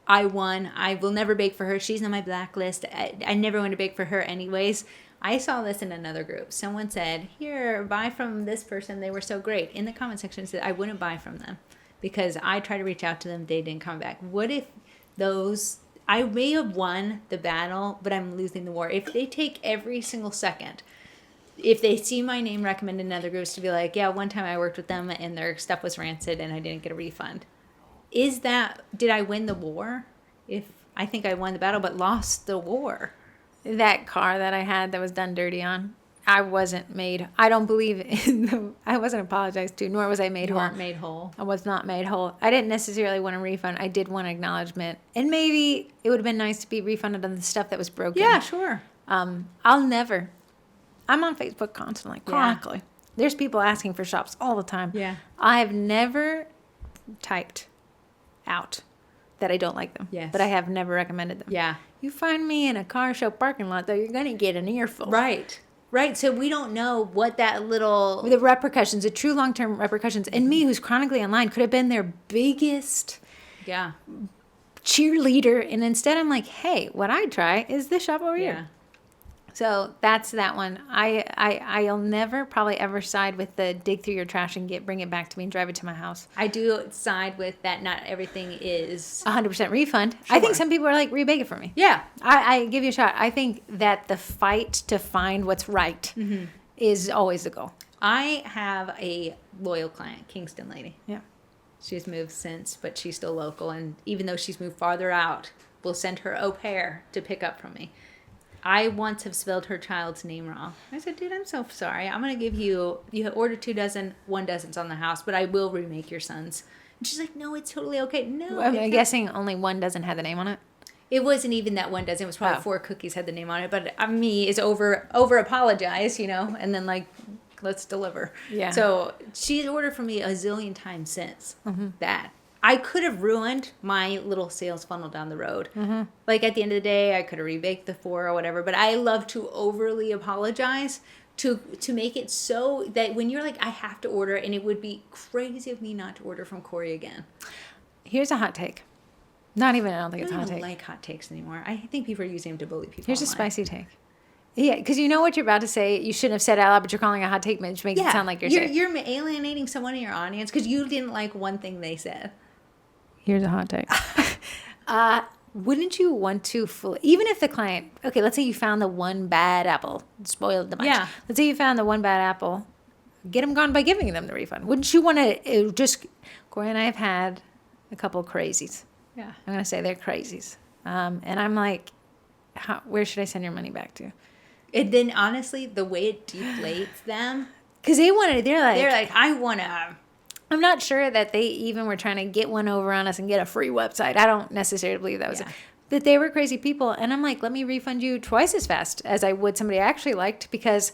I won. I will never bake for her. She's on my blacklist. I never want to bake for her anyways. I saw this in another group. Someone said, here, buy from this person. They were so great. In the comment section, it said, I wouldn't buy from them because I tried to reach out to them. They didn't come back. What if I may have won the battle, but I'm losing the war. If they take every single second, if they see my name recommended in other groups to be like, yeah, one time I worked with them and their stuff was rancid and I didn't get a refund. Did I win the war? If I think I won the battle but lost the war. That car that I had that was done dirty on, I wasn't apologized to, nor was I made whole. You weren't made whole. I was not made whole. I didn't necessarily want a refund. I did want acknowledgement. And maybe it would have been nice to be refunded on the stuff that was broken. Yeah, sure. I'm on Facebook constantly, chronically. Yeah. There's people asking for shops all the time. Yeah. I have never typed out that I don't like them. Yes. But I have never recommended them. Yeah. You find me in a car show parking lot, though, you're going to get an earful. Right. Right. So we don't know what that little... The repercussions, the true long-term repercussions. And me, who's chronically online, could have been their biggest cheerleader. And instead I'm like, hey, what I'd try is this shop over here. So that's that one. I'll never probably ever side with the dig through your trash and bring it back to me and drive it to my house. I do side with that. Not everything is 100% refund. Sure. I think some people are like, rebake it for me. Yeah. I give you a shot. I think that the fight to find what's right is always the goal. I have a loyal client, Kingston lady. Yeah. She's moved since, but she's still local. And even though she's moved farther out, we'll send her au pair to pick up from me. I once have spelled her child's name wrong. I said, dude, I'm so sorry. I'm going to give you ordered 2 dozen, 1 dozen's on the house, but I will remake your son's. And she's like, no, it's totally okay. No. I'm guessing only 1 dozen had the name on it. It wasn't even that 1 dozen. It was probably 4 cookies had the name on it. But me is over apologize, and then like, let's deliver. Yeah. So she's ordered from me a zillion times since that. I could have ruined my little sales funnel down the road. Like at the end of the day, I could have rebaked the 4 or whatever. But I love to overly apologize to make it so that when you're like, I have to order, and it would be crazy of me not to order from Corey again. Here's a hot take. I don't think it's a hot I don't take. like hot takes anymore. I think people are using them to bully people. Here's online. a spicy take. Yeah, because you know what you're about to say. You shouldn't have said it out loud, but you're calling it a hot take, which makes it sound like you're alienating someone in your audience because you didn't like one thing they said. Here's a hot take. wouldn't you want to even if the client, okay, let's say you found the one bad apple, spoiled the bunch. Yeah. Let's say you found the one bad apple, get them gone by giving them the refund. Wouldn't you want to just, Corey and I have had a couple of crazies. Yeah. I'm going to say they're crazies. And I'm like, where should I send your money back to? And then honestly, the way it deflates them. Because they're like, I want to. I'm not sure that they even were trying to get one over on us and get a free website. I don't necessarily believe that was it. But they were crazy people. And I'm like, let me refund you twice as fast as I would somebody I actually liked because,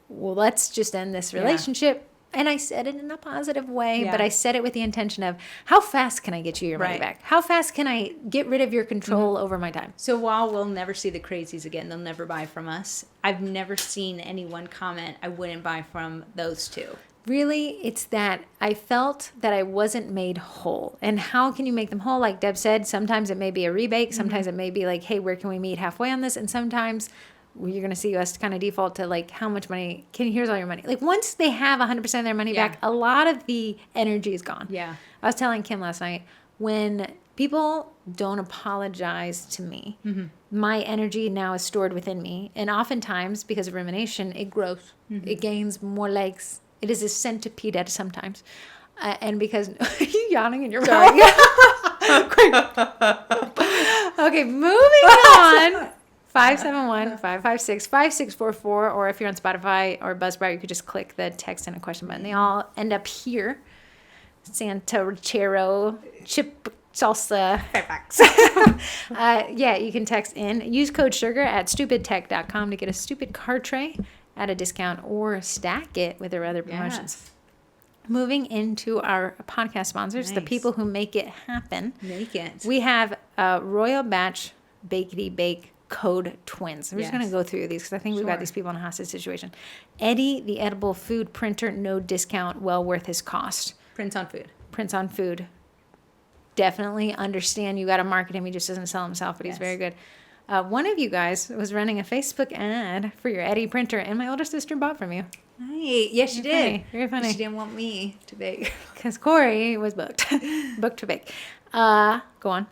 well, let's just end this relationship. And I said it in a positive way, but I said it with the intention of how fast can I get you your money back? How fast can I get rid of your control over my time? So while we'll never see the crazies again, they'll never buy from us. I've never seen anyone comment, I wouldn't buy from those two. Really, it's that I felt that I wasn't made whole. And how can you make them whole? Like Deb said, sometimes it may be a rebate. Sometimes it may be like, hey, where can we meet halfway on this? And sometimes you're going to see us kind of default to like, how much money? Here's all your money. Like once they have 100% of their money back, a lot of the energy is gone. Yeah. I was telling Kim last night, when people don't apologize to me, my energy now is stored within me. And oftentimes, because of rumination, it grows. It gains more legs. It is a centipede sometimes. And because, are you yawning in your mic? Okay, moving on. 571-556-5644. Or if you're on Spotify or Buzzsprout, you could just click the text and a question button. They all end up here. Santa Rachero, chip salsa. You can text in. Use code SUGAR at stupidtech.com to get a stupid card tray at a discount or stack it with our other promotions. Yes. Moving into our podcast sponsors, the people who make it happen. We have Royal Batch Bakety Bake Code Twins. I'm just going to go through these because I think we've got these people in a hostage situation. Eddie, the edible food printer, no discount, well worth his cost. Prints on food. Definitely understand you got to market him. He just doesn't sell himself, but he's very good. One of you guys was running a Facebook ad for your Eddie printer, and my older sister bought from you. Hey, yes, she did. Very funny. She didn't want me to bake. Because Corey was booked. Booked to bake. Go on.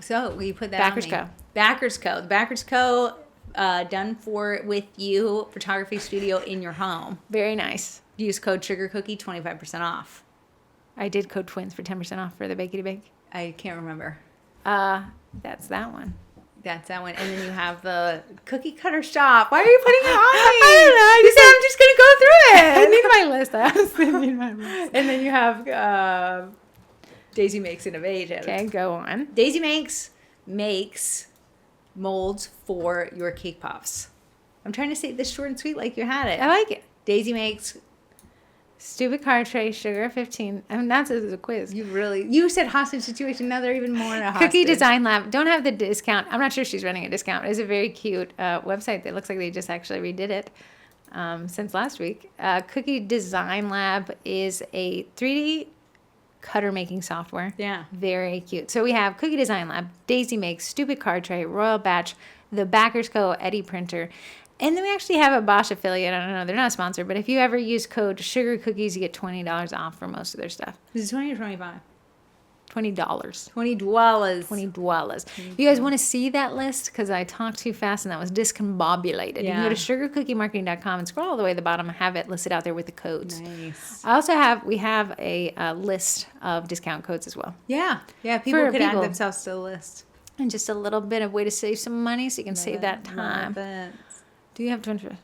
So we put that Backers on Co. me. Backers Co. The Backers Co. Done with you photography studio in your home. Very nice. Use code SugarCookie, 25% off. I did code twins for 10% off for the Bakety Bake. I can't remember. That's that one. That's that one. And then you have the cookie cutter shop. Why are you putting it on me? I don't know. You said I'm just going to go through it. I need my list. I honestly need my list. And then you have Daisy Makes Innovation. Okay, go on. Daisy makes molds for your cake pops. I'm trying to say this short and sweet like you had it. I like it. Daisy makes stupid card tray, sugar 15. I mean, that's a quiz. You said hostage situation. Now they're even more in a hostage. Cookie Design Lab. Don't have the discount. I'm not sure she's running a discount. It's a very cute website that looks like they just actually redid it since last week. Cookie Design Lab is a 3D cutter making software. Yeah. Very cute. So we have Cookie Design Lab, Daisy Makes, Stupid Card Tray, Royal Batch, the Backers Co. Eddie Printer. And then we actually have a Bosch affiliate. I don't know. They're not sponsored. But if you ever use code Sugar Cookies, you get $20 off for most of their stuff. Is it 20 or 25? $20. $20. $20. If you guys want to see that list, because I talked too fast and that was discombobulated, you can go to sugarcookiemarketing.com and scroll all the way to the bottom and have it listed out there with the codes. Nice. I also have a list of discount codes as well. Yeah. Yeah, people could add themselves to the list. And just a little bit of way to save some money so you can save that time. Do you have Twinterest?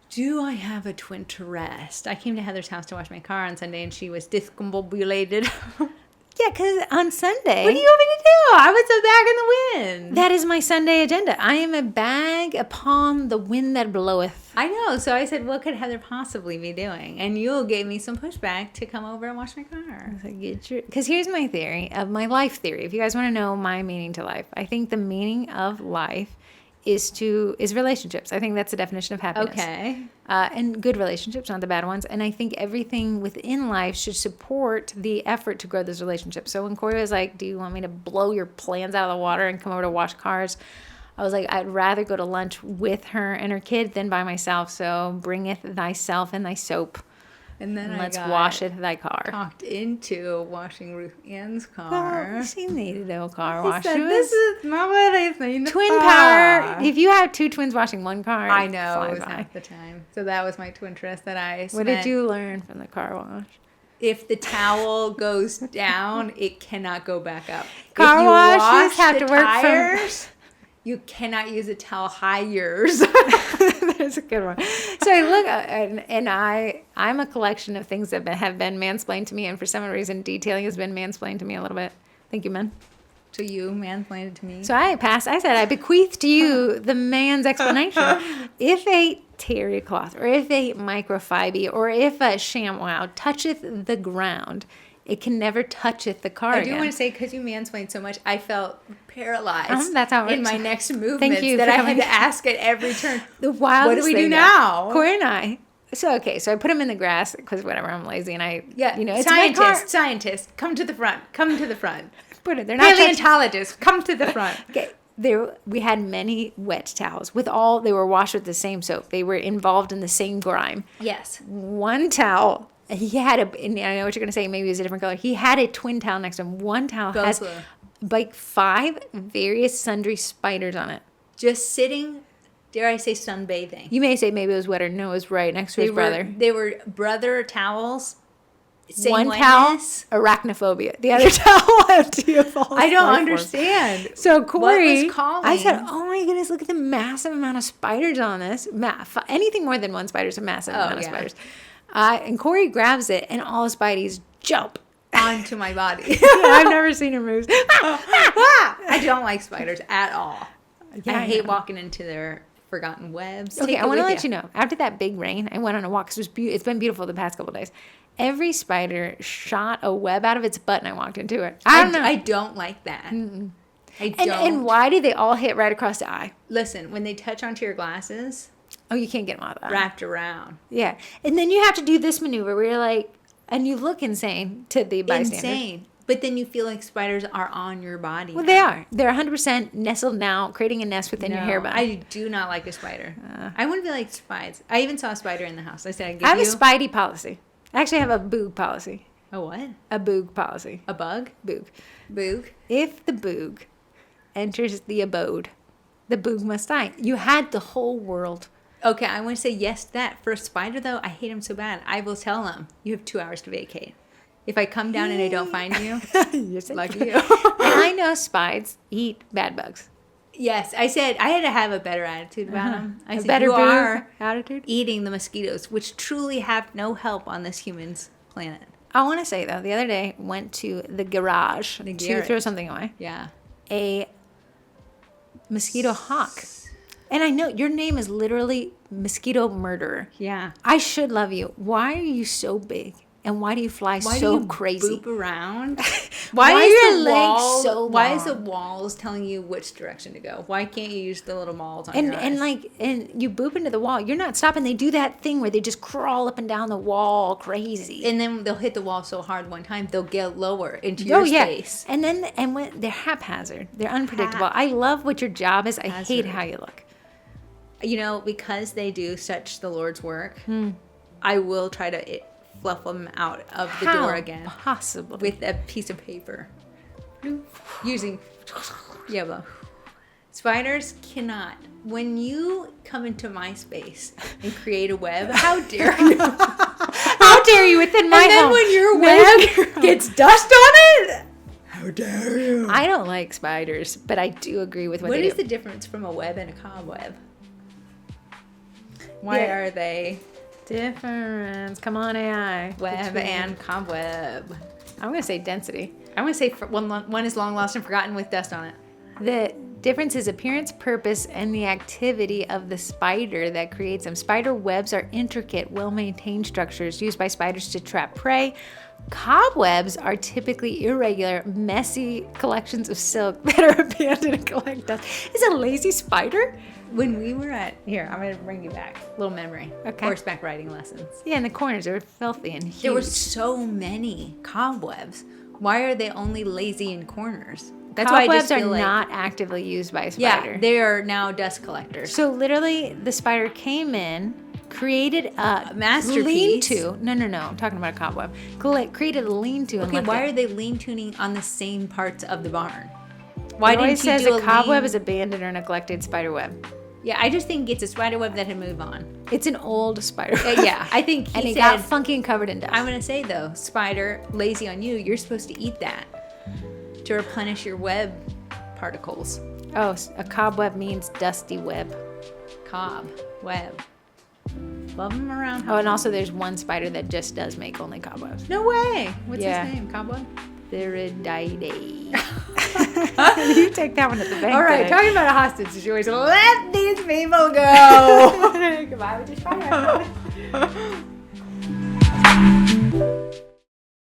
Do I have a Twinterest? I came to Heather's house to wash my car on Sunday, and she was discombobulated. Yeah, because on Sunday... What do you want me to do? I was a bag in the wind. That is my Sunday agenda. I am a bag upon the wind that bloweth. I know. So I said, what could Heather possibly be doing? And you gave me some pushback to come over and wash my car. Because here's my theory, of my life theory. If you guys want to know my meaning to life, I think the meaning of life is relationships. I think that's the definition of happiness. Okay. And good relationships, not the bad ones. And I think everything within life should support the effort to grow those relationships. So when Corey was like, do you want me to blow your plans out of the water and come over to wash cars? I was like, I'd rather go to lunch with her and her kid than by myself. So bringeth thyself and thy soap. And then Let's I got wash it thy car. talked into washing Ruth Ann's Well, car. she needed a car He wash. said, She was this is not what I think. twin power. If you have two twins washing one car, I it know, flies it was by. half the time. So that was my twin twist that I What did you learn from the car wash? If the towel goes down, it cannot go back up. Car if you washes wash have the to work tires, you cannot use a towel hires. That's a good one. So I look, and I'm a collection of things that have been mansplained to me, and for some reason, detailing has been mansplained to me a little bit. Thank you, man. To you, mansplained it to me. So I said, I bequeath to you the man's explanation. If a terry cloth, or if a microfiber, or if a ShamWow toucheth the ground, it can never toucheth the car I again. do want to say, because you mansplained so much, I felt paralyzed That's how it in works. my next movements you that for I coming. had to ask at every turn. The wildest What do we do thing, though. now? Corey and I. So I put him in the grass because whatever, I'm lazy, and it's my car. Scientists, come to the front. Come to the front. Put it. They're not touching- Paleontologists, come to the front. Okay. We had many wet towels they were washed with the same soap. They were involved in the same grime. Yes. One towel, he had and I know what you're going to say, maybe it was a different color. He had a twin towel next to him. One towel has like 5 various sundry spiders on it. Just sitting, dare I say, sunbathing. You may say maybe it was wetter. No, it was right next to his brother. They were brother towels. Same One wetness. towel, arachnophobia. The other towel had I don't understand. So Corey, What was calling? I said, "Oh my goodness, look at the massive amount of spiders on this. Anything more than one spider is a massive amount of spiders." And Corey grabs it, and all the spideys jump onto my body. I've never seen him move. I don't like spiders at all. Yeah, I hate walking into their forgotten webs. Okay, I want to let you know. After that big rain, I went on a walk. 'Cause it's been beautiful the past couple of days. Every spider shot a web out of its butt, and I walked into it. I don't know. I don't like that. I don't. And why do they all hit right across the eye? Listen, when they touch onto your glasses, oh, you can't get them out of the eye. Wrapped around. Yeah, and then you have to do this maneuver where you're like, and you look insane to the bystanders. Insane. But then you feel like spiders are on your body. Well, they are. They're 100% nestled now, creating a nest within your hair bun. I do not like a spider. I wouldn't be like spiders. I even saw a spider in the house. I said, I have a spidey policy. I actually have a boog policy. A what? A boog policy. A bug? Boog. Boog? If the boog enters the abode, the boog must die. You had the whole world. Okay, I want to say yes to that. For a spider, though, I hate him so bad. I will tell him, you have 2 hours to vacate. If I come down and I don't find you, lucky you. And I know spiders eat bad bugs. Yes, I said I had to have a better attitude about them. I said, better you are attitude? eating the mosquitoes, which truly have no help on this human's planet. I want to say, though, the other day, went to the garage to throw something away. Yeah. A mosquito hawk. And I know your name is literally Mosquito Murderer. Yeah. I should love you. Why are you so big? And why do you fly so crazy? Boop around? Why are your legs so long? Why is the walls telling you which direction to go? Why can't you use the little malls on your eyes? And you boop into the wall. You're not stopping. They do that thing where they just crawl up and down the wall crazy. And then they'll hit the wall so hard one time they'll get lower into your space. And when they're haphazard, they're unpredictable. I love what your job is. I hate how you look. You know, because they do such the Lord's work, I will try to fluff them out of the door again. Possibly. With a piece of paper. Using, spiders cannot. When you come into my space and create a web, how dare you? How dare you within my home? And then when your web gets dust on it, how dare you? I don't like spiders, but I do agree with what they do. What is the difference from a web and a cobweb? Why are they difference? Come on, AI. Web and cobweb. I'm going to say density. I'm going to say one is long lost and forgotten with dust on it. The difference is appearance, purpose, and the activity of the spider that creates them. Spider webs are intricate, well-maintained structures used by spiders to trap prey. Cobwebs are typically irregular, messy collections of silk that are abandoned and collect dust. Is a lazy spider? When we were here, I'm going to bring you back. Little memory. Okay. Horseback riding lessons. Yeah, and the corners are filthy and huge. There were so many cobwebs. Why are they only lazy in corners? That's why I just feel like not actively used by a spider. Yeah, they are now dust collectors. So literally, the spider came in, created a masterpiece. lean-to. No. I'm talking about a cobweb. Created a lean-to. Okay, why are they lean tuning on the same parts of the barn? Why didn't you says do a cobweb is abandoned or neglected spider web? Yeah, I just think it's a spider web that had moved on. It's an old spider web. Yeah, I think he and it said, got funky and covered in dust. I'm going to say, though, spider, lazy on you, you're supposed to eat that to replenish your web particles. Oh, a cobweb means dusty web. Cob, web. Love them around. Oh, and also there's one spider that just does make only cobwebs. No way. What's Yeah. his name? Cobweb? Theridiidae. You take that one at the bank. All right, today. talking about a hostage situation. Let these people go. Goodbye with your spider.